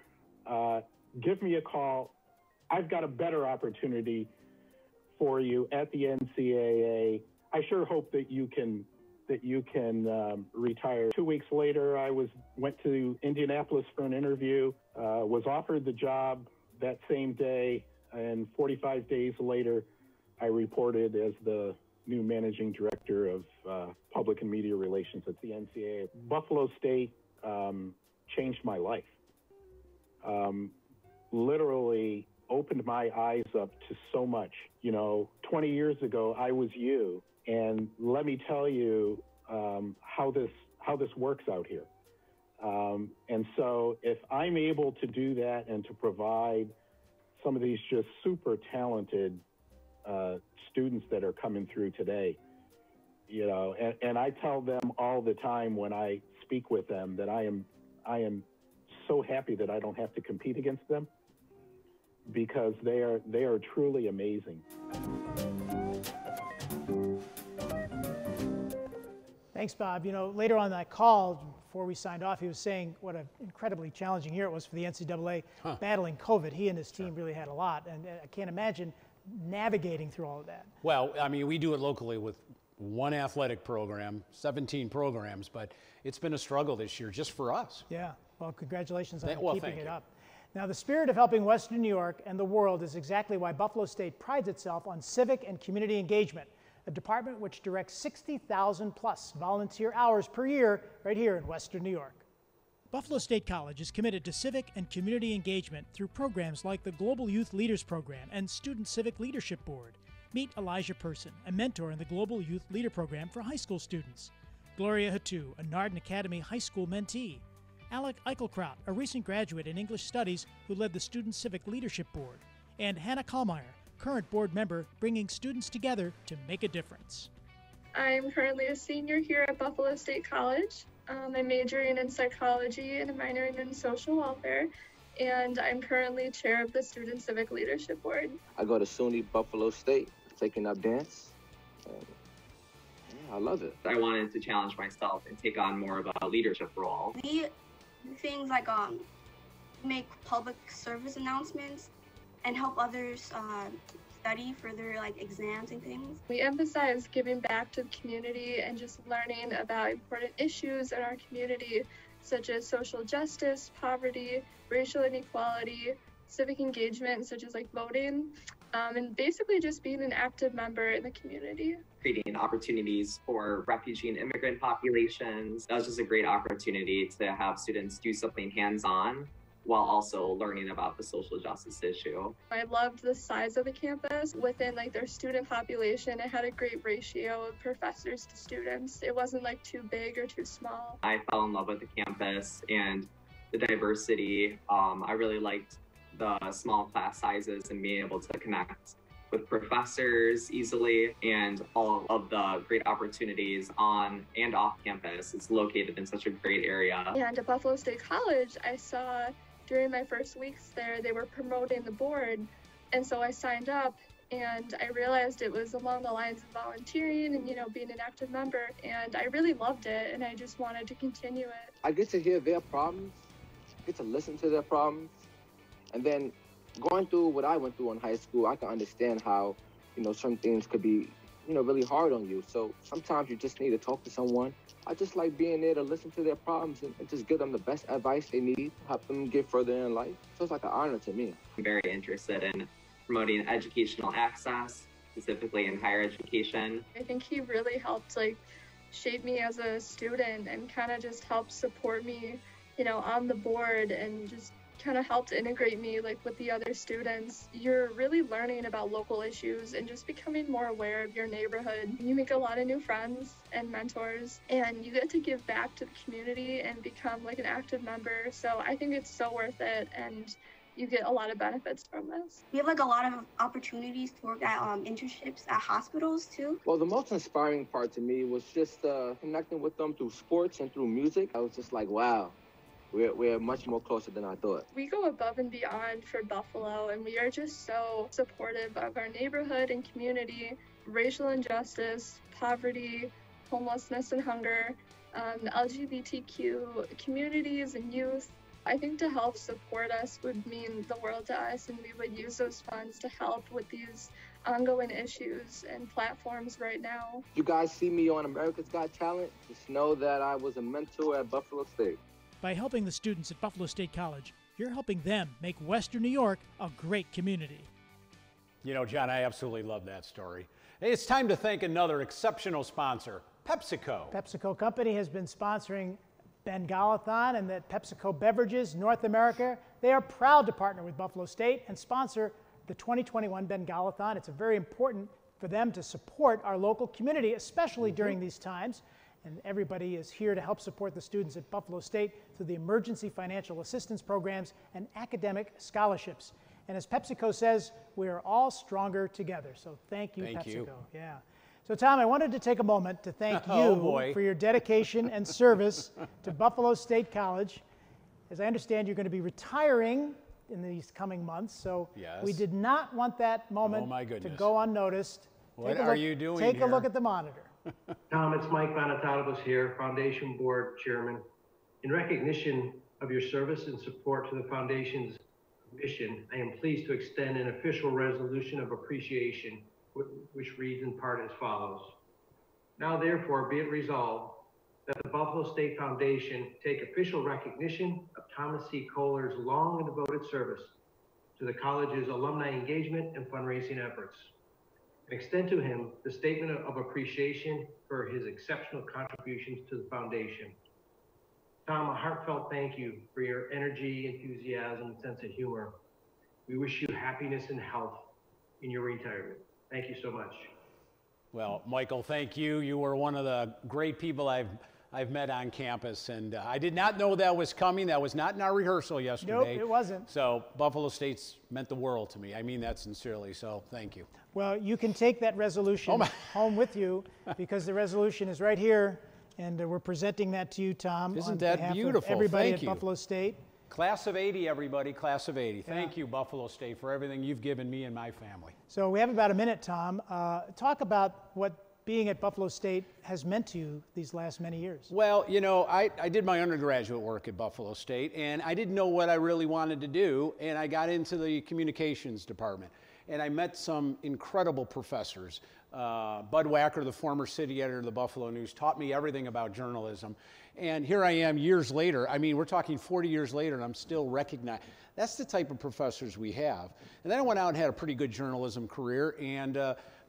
Give me a call. I've got a better opportunity for you at the NCAA. I sure hope that you can retire." 2 weeks later, I went to Indianapolis for an interview, was offered the job that same day, and 45 days later, I reported as the new managing director of public and media relations at the NCAA. Buffalo State changed my life. Literally opened my eyes up to so much. You know, 20 years ago, I was you, and let me tell you how this works out here. And so if I'm able to do that and to provide some of these just super talented students that are coming through today, you know, and I tell them all the time when I speak with them that I am so happy that I don't have to compete against them, because they are truly amazing. Thanks, Bob. You know, later on that call, before we signed off, he was saying what an incredibly challenging year it was for the NCAA battling COVID. He and his team really had a lot, and I can't imagine navigating through all of that. Well, I mean, we do it locally with one athletic program, 17 programs, but it's been a struggle this year just for us. Yeah, well, congratulations on keeping it up. Now, the spirit of helping Western New York and the world is exactly why Buffalo State prides itself on civic and community engagement, a department which directs 60,000 plus volunteer hours per year right here in Western New York. Buffalo State College is committed to civic and community engagement through programs like the Global Youth Leaders Program and Student Civic Leadership Board. Meet Elijah Person, a mentor in the Global Youth Leader Program for high school students. Gloria Hatu, a Narden Academy high school mentee. Alec Eichelkraut, a recent graduate in English Studies who led the Student Civic Leadership Board. And Hannah Kallmeyer, current board member bringing students together to make a difference. I'm currently a senior here at Buffalo State College. I'm majoring in psychology and I'm minoring in social welfare, and I'm currently chair of the Student Civic Leadership Board. I go to SUNY Buffalo State, taking up dance, and yeah, I love it. I wanted to challenge myself and take on more of a leadership role. We do things like make public service announcements and help others study for their exams and things. We emphasize giving back to the community and just learning about important issues in our community, such as social justice, poverty, racial inequality, civic engagement, such as voting, and basically just being an active member in the community. Creating opportunities for refugee and immigrant populations. That was just a great opportunity to have students do something hands-on while also learning about the social justice issue. I loved the size of the campus. Within their student population, it had a great ratio of professors to students. It wasn't too big or too small. I fell in love with the campus and the diversity. I really liked the small class sizes and being able to connect with professors easily, and all of the great opportunities on and off campus. It's located in such a great area. And at Buffalo State College, I saw during my first weeks there, they were promoting the board. And so I signed up and I realized it was along the lines of volunteering and, being an active member. And I really loved it and I just wanted to continue it. I get to hear their problems, get to listen to their problems, and then going through what I went through in high school, I can understand how, some things could be, really hard on you. So sometimes you just need to talk to someone. I just like being there to listen to their problems and just give them the best advice they need, help them get further in life. So it's like an honor to me. I'm very interested in promoting educational access, specifically in higher education. I think he really helped shape me as a student and kind of just helped support me, on the board, and just kind of helped integrate me with the other students. You're really learning about local issues and just becoming more aware of your neighborhood. You make a lot of new friends and mentors, and you get to give back to the community and become an active member. So I think it's so worth it, and you get a lot of benefits from this. We have a lot of opportunities to work at internships at hospitals too. Well, the most inspiring part to me was just connecting with them through sports and through music. I was just like, wow. We're much more closer than I thought. We go above and beyond for Buffalo, and we are just so supportive of our neighborhood and community, racial injustice, poverty, homelessness and hunger, LGBTQ communities and youth. I think to help support us would mean the world to us, and we would use those funds to help with these ongoing issues and platforms right now. You guys see me on America's Got Talent, just know that I was a mentor at Buffalo State. By helping the students at Buffalo State College, you're helping them make Western New York a great community. John, I absolutely love that story. Hey, it's time to thank another exceptional sponsor, PepsiCo. PepsiCo Company has been sponsoring Bengalathon and that PepsiCo Beverages North America. They are proud to partner with Buffalo State and sponsor the 2021 Bengalathon. It's very important for them to support our local community, especially during these times. And everybody is here to help support the students at Buffalo State through the emergency financial assistance programs and academic scholarships. And as PepsiCo says, we are all stronger together. So thank you, PepsiCo. Yeah. So Tom, I wanted to take a moment to thank you for your dedication and service to Buffalo State College. as I understand, you're going to be retiring in these coming months, so we did not want that moment to go unnoticed. What are you doing Take here? a look at the monitor. Tom, it's Mike Bengalathon here, Foundation Board Chairman. In recognition of your service and support to the Foundation's mission, I am pleased to extend an official resolution of appreciation, which reads in part as follows. Now therefore be it resolved that the Buffalo State Foundation take official recognition of Thomas C. Kohler's long and devoted service to the college's alumni engagement and fundraising efforts, and extend to him the statement of appreciation for his exceptional contributions to the Foundation. Tom, a heartfelt thank you for your energy, enthusiasm, and sense of humor. We wish you happiness and health in your retirement. Thank you so much. Well, Michael, thank you. You were one of the great people I've met on campus, and I did not know that was coming. That was not in our rehearsal yesterday. Nope, it wasn't. So Buffalo State's meant the world to me. I mean that sincerely, so thank you. Well, you can take that resolution home with you because the resolution is right here, and we're presenting that to you, Tom. Isn't that beautiful? Everybody Thank at you. Buffalo State. Class of 80, everybody, class of 80. Thank you, Buffalo State, for everything you've given me and my family. So we have about a minute, Tom. Talk about what being at Buffalo State has meant to you these last many years. Well, you know, I did my undergraduate work at Buffalo State, and I didn't know what I really wanted to do, and I got into the communications department. And I met some incredible professors. Bud Wacker, the former city editor of the Buffalo News, taught me everything about journalism. And here I am years later. I mean, we're talking 40 years later, and I'm still recognized. That's the type of professors we have. And then I went out and had a pretty good journalism career and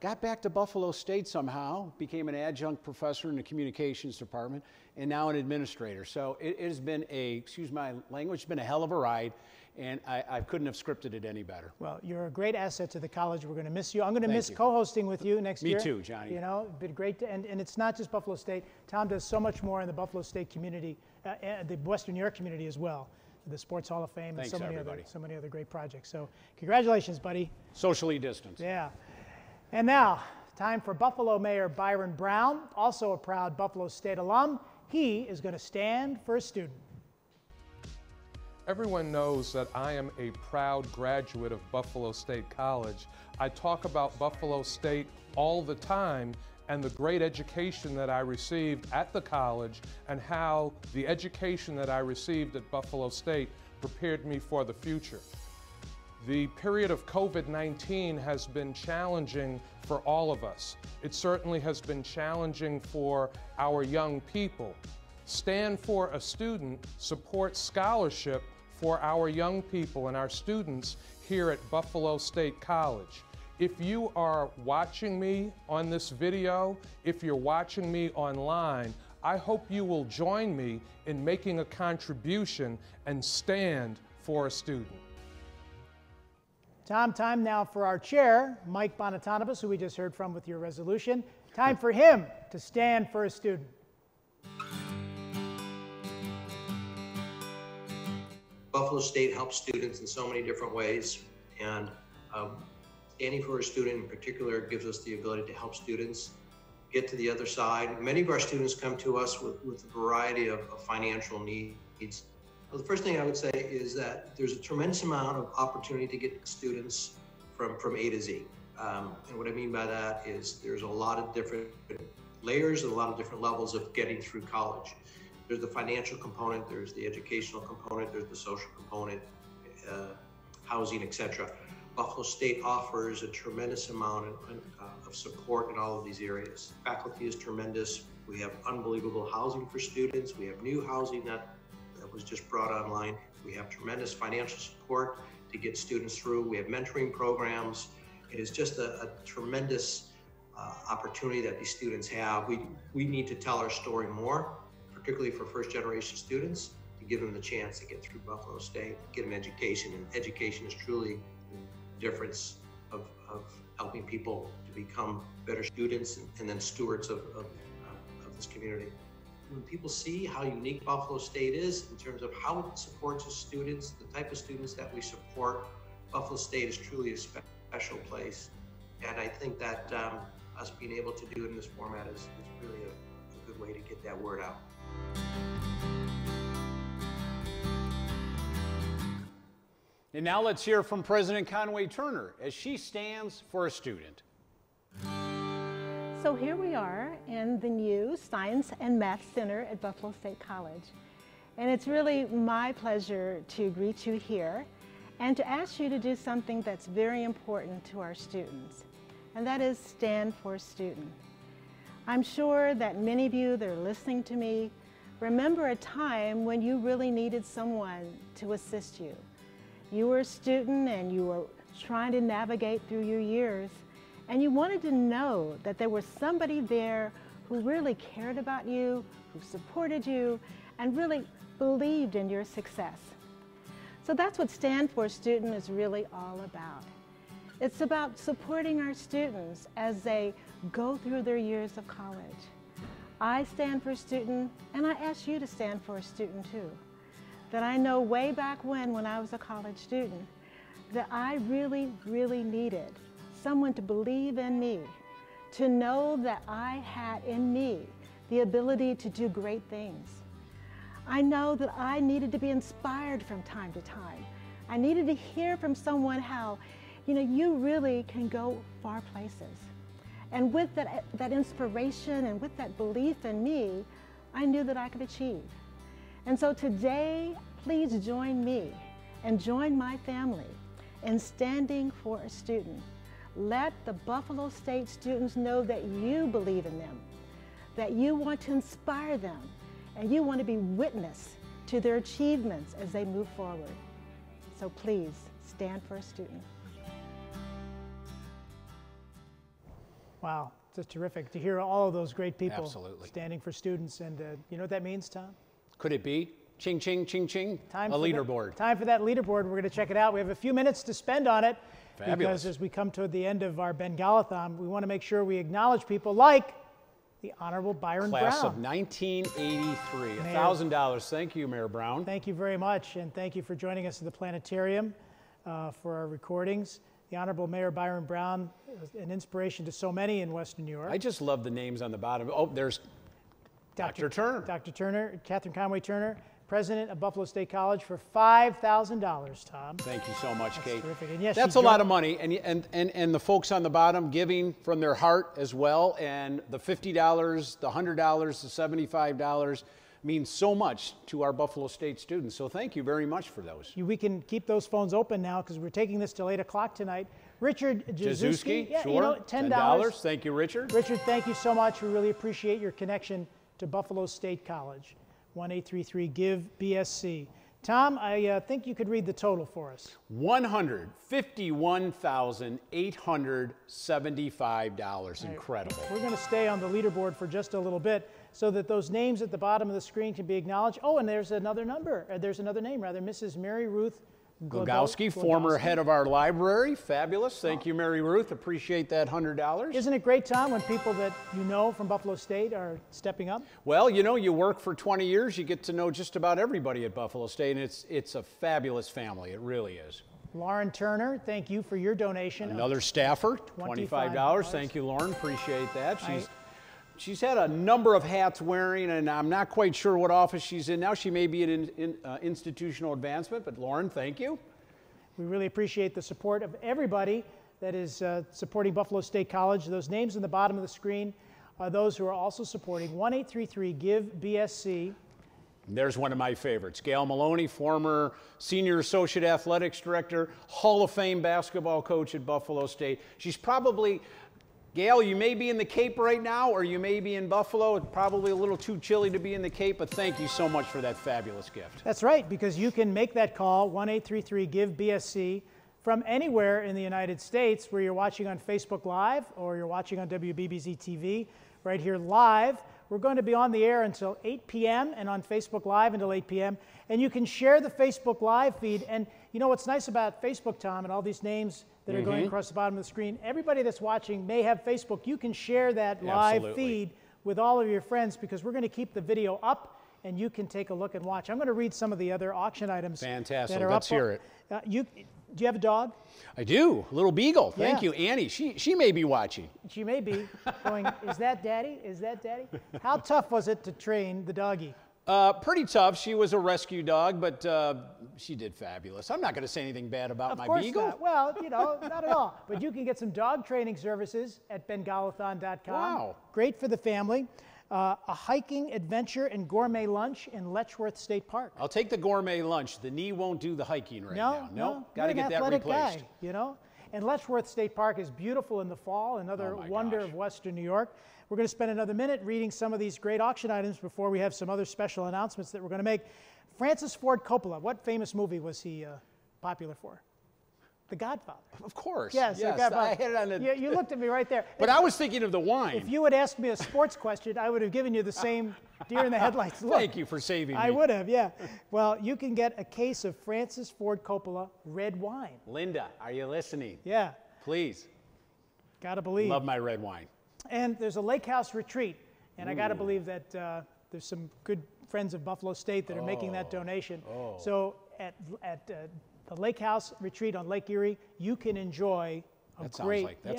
got back to Buffalo State somehow, became an adjunct professor in the communications department, and now an administrator. So it has been excuse my language, it's been a hell of a ride. And I couldn't have scripted it any better. Well, you're a great asset to the college. We're going to miss you. I'm going to miss co-hosting with you next year. Me too, Johnny. You know, it's been great. And it's not just Buffalo State. Tom does so much more in the Buffalo State community, the Western New York community as well. The Sports Hall of Fame and so many other great projects. So congratulations, buddy. Socially distanced. Yeah. And now, time for Buffalo Mayor Byron Brown, also a proud Buffalo State alum. He is going to stand for a student. Everyone knows that I am a proud graduate of Buffalo State College. I talk about Buffalo State all the time and the great education that I received at the college and how the education that I received at Buffalo State prepared me for the future. The period of COVID-19 has been challenging for all of us. It certainly has been challenging for our young people. Stand for a Student supports scholarship for our young people and our students here at Buffalo State College. If you are watching me on this video, if you're watching me online, I hope you will join me in making a contribution and stand for a student. Tom, time now for our chair, Mike Bengalathon, who we just heard from with your resolution. Time for him to stand for a student. Buffalo State helps students in so many different ways, and standing for a student in particular gives us the ability to help students get to the other side. Many of our students come to us with a variety of financial needs. Well, the first thing I would say is that there's a tremendous amount of opportunity to get students from A to Z. And what I mean by that is there's a lot of different layers and a lot of different levels of getting through college. There's the financial component, there's the educational component, there's the social component, housing, etc. Buffalo State offers a tremendous amount of support in all of these areas. Faculty is tremendous. We have unbelievable housing for students. We have new housing that was just brought online. We have tremendous financial support to get students through. We have mentoring programs. It is just a tremendous opportunity that these students have. We need to tell our story more, particularly for first-generation students, to give them the chance to get through Buffalo State, get them education, and education is truly the difference of helping people to become better students and then stewards of this community. When people see how unique Buffalo State is in terms of how it supports its students, the type of students that we support, Buffalo State is truly a special place. And I think that us being able to do it in this format is really a good way to get that word out. And now let's hear from President Conway Turner as she stands for a student. So here we are in the new Science and Math Center at Buffalo State College. And it's really my pleasure to greet you here and to ask you to do something that's very important to our students, and that is stand for student. I'm sure that many of you that are listening to me remember a time when you really needed someone to assist you. You were a student and you were trying to navigate through your years, and you wanted to know that there was somebody there who really cared about you, who supported you, and really believed in your success. So that's what Stand for Student is really all about. It's about supporting our students as they go through their years of college. I stand for student, and I ask you to stand for a student too. That I know way back when I was a college student, that I really, really needed someone to believe in me, to know that I had in me the ability to do great things. I know that I needed to be inspired from time to time. I needed to hear from someone how, you really can go far places. And with that inspiration and with that belief in me, I knew that I could achieve. And so today, please join me and join my family in standing for a student. Let the Buffalo State students know that you believe in them, that you want to inspire them, and you want to be witness to their achievements as they move forward. So please, stand for a student. Wow, it's terrific to hear all of those great people Absolutely. Standing for students. And you know what that means, Tom? Could it be? Ching, ching, ching, ching. Time a leaderboard. Time for that leaderboard. We're going to check it out. We have a few minutes to spend on it. Fabulous. Because as we come to the end of our Bengalathon, we want to make sure we acknowledge people like the Honorable Byron Class Brown. of 1983. $1,000. Thank you, Mayor Brown. Thank you very much, and thank you for joining us at the planetarium for our recordings. The Honorable Mayor Byron Brown, an inspiration to so many in Western New York. I just love the names on the bottom. Oh, there's Dr. Turner. Dr. Turner, Catherine Conway Turner, President of Buffalo State College, for $5,000, Tom. Thank you so much, Kate. Terrific. And yes, that's a lot of money, and the folks on the bottom giving from their heart as well, and the $50, the $100, the $75 means so much to our Buffalo State students. So thank you very much for those. We can keep those phones open now because we're taking this till 8 o'clock tonight. Richard Jazuski, yeah, sure. $10. Thank you, Richard. Richard, thank you so much. We really appreciate your connection to Buffalo State College. 1-833-GIVE-BSC. Tom, I think you could read the total for us. $151,875. Incredible. We're going to stay on the leaderboard for just a little bit so that those names at the bottom of the screen can be acknowledged. Oh, and there's another number. There's another name, rather. Mrs. Mary Ruth Glogowski, former head of our library. Fabulous. Thank you, Mary Ruth. Appreciate that $100. Isn't it great, Tom, when people that you know from Buffalo State are stepping up? Well, you work for 20 years, you get to know just about everybody at Buffalo State, and it's a fabulous family. It really is. Lauren Turner, thank you for your donation. Another staffer, $25. Thank you, Lauren. Appreciate that. She's had a number of hats wearing, and I'm not quite sure what office she's in now. She may be in institutional advancement, but Lauren, thank you. We really appreciate the support of everybody that is supporting Buffalo State College. Those names on the bottom of the screen are those who are also supporting 1-833-GIVE-BSC. There's one of my favorites. Gail Maloney, former Senior Associate Athletics Director, Hall of Fame basketball coach at Buffalo State. She's probably... Gail, you may be in the Cape right now, or you may be in Buffalo. It's probably a little too chilly to be in the Cape, but thank you so much for that fabulous gift. That's right, because you can make that call, 1-833-GIVE-BSC, from anywhere in the United States where you're watching on Facebook Live or you're watching on WBBZ-TV right here live. We're going to be on the air until 8 p.m. and on Facebook Live until 8 p.m. And you can share the Facebook Live feed. And you know what's nice about Facebook, Tom, and all these names that are going across the bottom of the screen, everybody that's watching may have Facebook. You can share that live feed with all of your friends because we're going to keep the video up and you can take a look and watch. I'm going to read some of the other auction items. Fantastic. That are Let's up. hear it. Do you have a dog? I do. Little beagle. Thank you. Annie. She may be watching. She may be going, is that Daddy? Is that Daddy? How tough was it to train the doggy? Pretty tough. She was a rescue dog, but she did fabulous. I'm not going to say anything bad about my beagle. Of course not. Well, you know, not at all. But you can get some dog training services at Bengalathon.com. Wow. Great for the family. A hiking, adventure, and gourmet lunch in Letchworth State Park. I'll take the gourmet lunch. The knee won't do the hiking right now. No, got to get that replaced. Guy, you know? And Letchworth State Park is beautiful in the fall, another wonder of Western New York. We're going to spend another minute reading some of these great auction items before we have some other special announcements that we're going to make. Francis Ford Coppola, what famous movie was he popular for? The Godfather. Of course. Yes, The Godfather. I hit it on the... You looked at me right there. But I was thinking of the wine. If you had asked me a sports question, I would have given you the same deer in the headlights look. Thank you for saving me. I would have, yeah. Well, you can get a case of Francis Ford Coppola red wine. Linda, are you listening? Yeah. Please. Gotta believe. Love my red wine. And there's a lake house retreat, and I gotta believe that there's some good friends of Buffalo State that are making that donation. So at the lake house retreat on Lake Erie, you can enjoy a that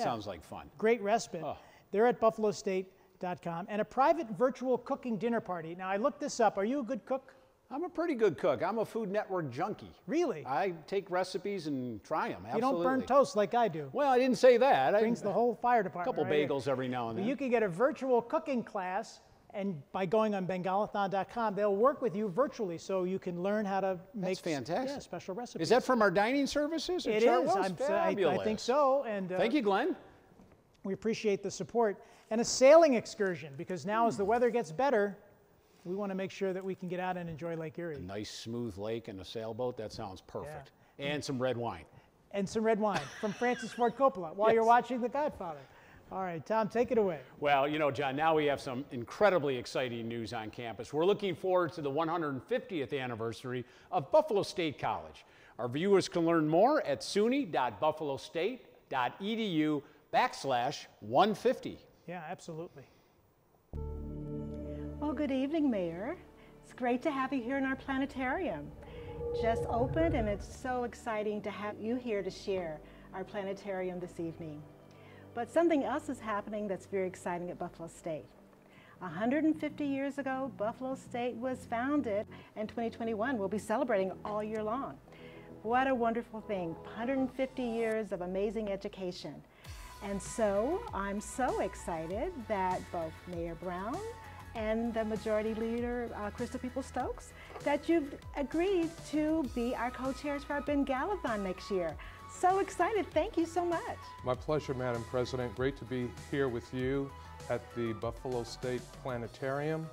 sounds like fun. Great respite. They're at buffalostate.com, and a private virtual cooking dinner party. Now I looked this up. Are you a good cook? I'm a pretty good cook. I'm a Food Network junkie. Really? I take recipes and try them. Absolutely. You don't burn toast like I do. Well, I didn't say that. Brings the whole fire department. A couple bagels every now and then. You can get a virtual cooking class, and by going on Bengalathon.com, they'll work with you virtually, so you can learn how to make special recipes. Is that from our dining services? It is. I think so. And thank you, Glenn. We appreciate the support. And a sailing excursion, because now as the weather gets better, we want to make sure that we can get out and enjoy Lake Erie. A nice smooth lake and a sailboat, that sounds perfect. Yeah. And some red wine. And some red wine from Francis Ford Coppola while you're watching The Godfather. All right, Tom, take it away. Well, you know, John, now we have some incredibly exciting news on campus. We're looking forward to the 150th anniversary of Buffalo State College. Our viewers can learn more at suny.buffalostate.edu/150. Yeah, absolutely. Well, good evening, Mayor. It's great to have you here in our planetarium. Just opened, and it's so exciting to have you here to share our planetarium this evening. But something else is happening that's very exciting at Buffalo State. 150 years ago, Buffalo State was founded, and 2021 we'll be celebrating all year long. What a wonderful thing, 150 years of amazing education. And so I'm so excited that both Mayor Brown and the Majority Leader, Crystal Peoples-Stokes, that you've agreed to be our co-chairs for our Bengalathon next year. So excited. Thank you so much. My pleasure, Madam President. Great to be here with you at the Buffalo State Planetarium.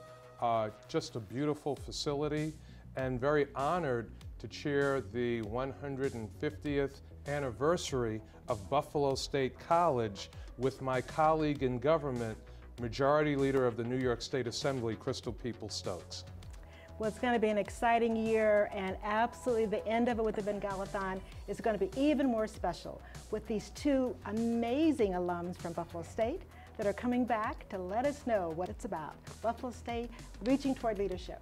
Just a beautiful facility, and very honored to chair the 150th anniversary of Buffalo State College with my colleague in government, Majority Leader of the New York State Assembly, Crystal Peoples-Stokes. Well, it's going to be an exciting year, and absolutely the end of it with the Bengalathon is going to be even more special with these two amazing alums from Buffalo State that are coming back to let us know what it's about. Buffalo State reaching toward leadership.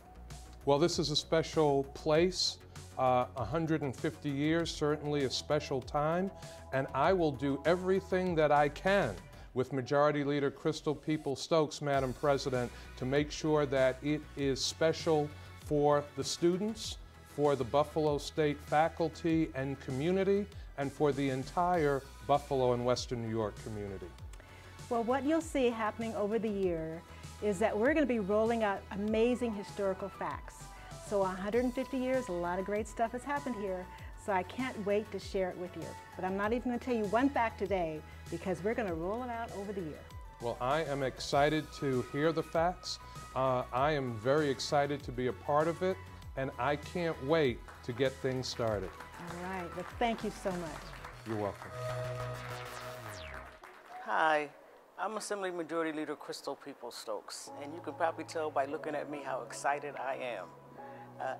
Well, this is a special place. 150 years, certainly a special time, and I will do everything that I can with Majority Leader Crystal Peoples-Stokes, Madam President, to make sure that it is special for the students, for the Buffalo State faculty and community, and for the entire Buffalo and Western New York community. Well, what you'll see happening over the year is that we're going to be rolling out amazing historical facts. So 150 years, a lot of great stuff has happened here, so I can't wait to share it with you. But I'm not even going to tell you one fact today, because we're going to roll it out over the year. Well, I am excited to hear the facts. I am very excited to be a part of it, and I can't wait to get things started. All right, well, thank you so much. You're welcome. Hi, I'm Assembly Majority Leader Crystal Peoples-Stokes, and you can probably tell by looking at me how excited I am.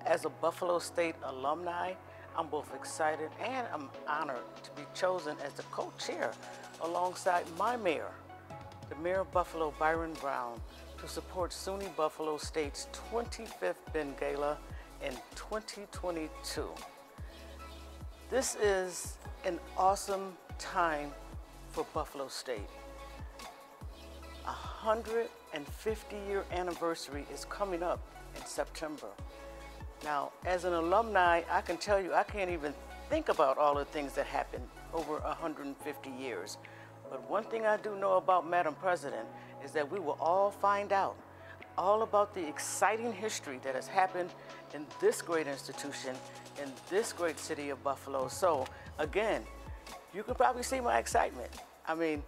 As a Buffalo State alumni, I'm both excited and I'm honored to be chosen as the co-chair alongside my mayor, the Mayor of Buffalo, Byron Brown, to support SUNY Buffalo State's 25th Bengala in 2022. This is an awesome time for Buffalo State. 150-year anniversary is coming up in September. Now, as an alumni, I can tell you I can't even think about all the things that happened over 150 years. But one thing I do know about Madam President is that we will all find out all about the exciting history that has happened in this great institution, in this great city of Buffalo. So again, you can probably see my excitement. I mean,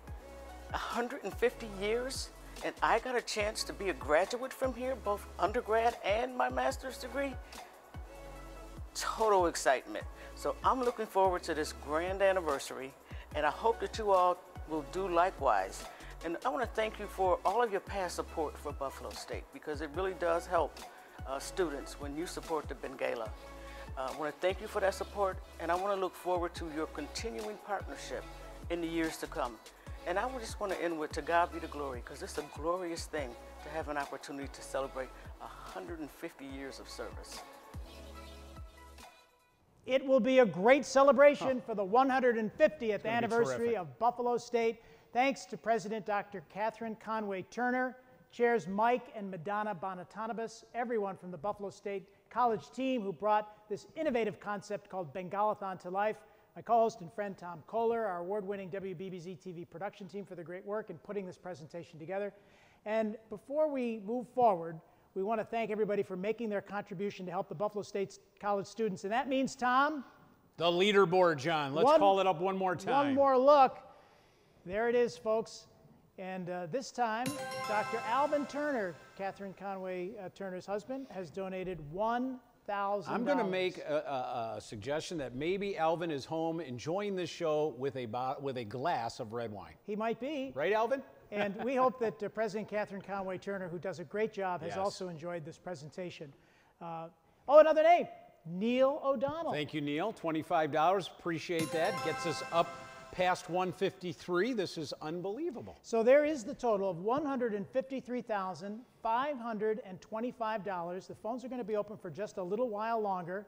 150 years, and I got a chance to be a graduate from here, both undergrad and my master's degree. Total excitement. So I'm looking forward to this grand anniversary, and I hope that you all will do likewise. And I want to thank you for all of your past support for Buffalo State, because it really does help students when you support the Bengala. I want to thank you for that support, and I want to look forward to your continuing partnership in the years to come. And I just want to end with, to God be the glory, because it's a glorious thing to have an opportunity to celebrate 150 years of service. It will be a great celebration for the 150th anniversary of Buffalo State. Thanks to President Dr. Catherine Conway Turner, Chairs Mike and Madonna Bonatanabas, everyone from the Buffalo State College team who brought this innovative concept called Bengalathon to life. My co-host and friend Tom Kohler, our award-winning WBBZ-TV production team for their great work in putting this presentation together. And before we move forward, we want to thank everybody for making their contribution to help the Buffalo State College students. And that means, Tom? The leaderboard, John. Let's call it up one more time. One more look. There it is, folks. And this time, Dr. Alvin Turner, Catherine Conway Turner's husband, has donated $1,000. I'm going to make a suggestion that maybe Alvin is home enjoying this show with a glass of red wine. He might be. Right, Alvin? And we hope that President Catherine Conway Turner, who does a great job, has also enjoyed this presentation. Oh, another name, Neil O'Donnell. Thank you, Neil. $25. Appreciate that. Gets us up past 153. This is unbelievable. So there is the total of $153,525. The phones are going to be open for just a little while longer,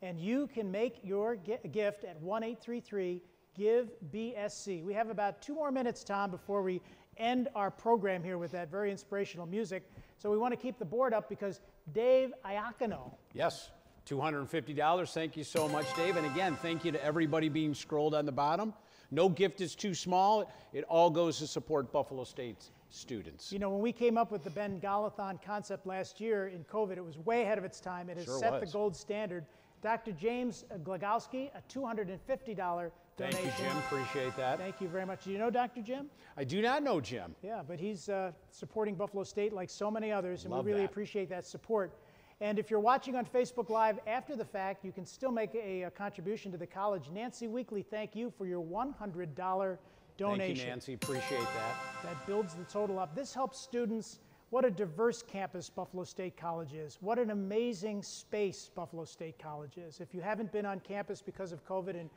and you can make your gift at 1-833-GIVE-BSC. We have about 2 more minutes, Tom, before we end our program here with that very inspirational music. So we want to keep the board up because Dave Iacano. Yes, $250. Thank you so much, Dave. And again, thank you to everybody being scrolled on the bottom. No gift is too small. It all goes to support Buffalo State students. You know, when we came up with the Bengalathon concept last year in COVID, it was way ahead of its time. It has set the gold standard. Dr. James Glagowski, a $250 donation. Thank you, Jim. Appreciate that. Thank you very much. Do you know Dr. Jim? I do not know Jim. Yeah, but he's supporting Buffalo State like so many others, and we really appreciate that support. And if you're watching on Facebook Live after the fact, you can still make a contribution to the college. Nancy Weekly, thank you for your $100 donation. Thank you, Nancy. Appreciate that. That builds the total up. This helps students. What a diverse campus Buffalo State College is. What an amazing space Buffalo State College is. If you haven't been on campus because of COVID and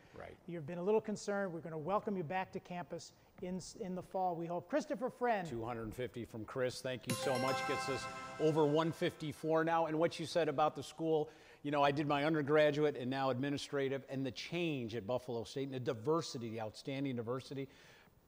you've been a little concerned, we're going to welcome you back to campus in the fall, we hope. Christopher Friend. $250 from Chris. Thank you so much. Gets us over 154 now. And what you said about the school, you know, I did my undergraduate and now administrative, and the change at Buffalo State and the diversity, the outstanding diversity.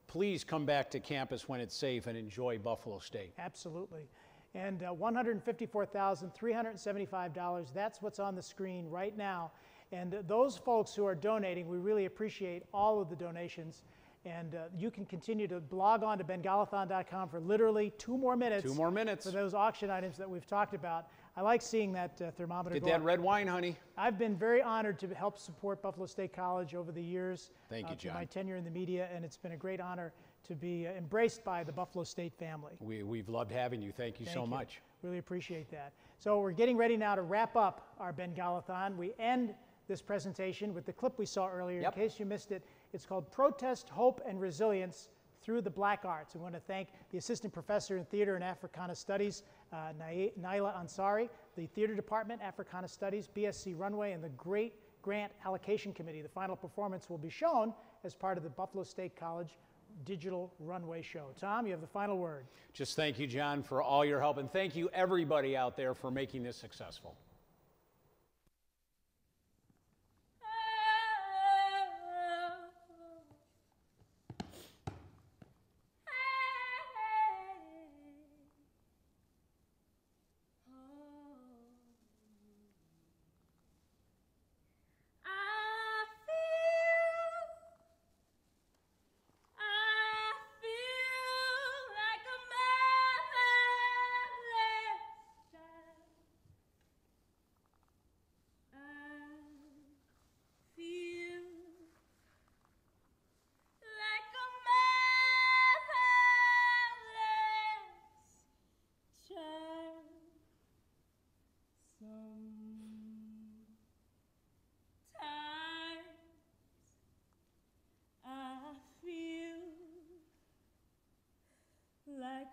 Please come back to campus when it's safe and enjoy Buffalo State. Absolutely. And $154,375, that's what's on the screen right now. And those folks who are donating, we really appreciate all of the donations. And you can continue to blog on to Bengalathon.com for literally 2 more minutes. 2 more minutes. For those auction items that we've talked about. I like seeing that thermometer Get go that up. red wine, honey. I've been very honored to help support Buffalo State College over the years. Thank you, John. Through my tenure in the media, and it's been a great honor to be embraced by the Buffalo State family. We've loved having you. Thank you so much. Really appreciate that. So we're getting ready now to wrap up our Bengalathon. We end this presentation with the clip we saw earlier. In case you missed it, it's called Protest, Hope, and Resilience Through the Black Arts. We want to thank the Assistant Professor in Theater and Africana Studies, Naila Ansari, the Theater Department, Africana Studies, BSC Runway, and the great Grant Allocation Committee. The final performance will be shown as part of the Buffalo State College Digital Runway Show. Tom, you have the final word. Just thank you, John, for all your help, and thank you everybody out there for making this successful.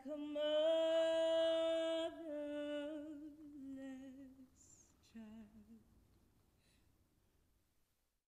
a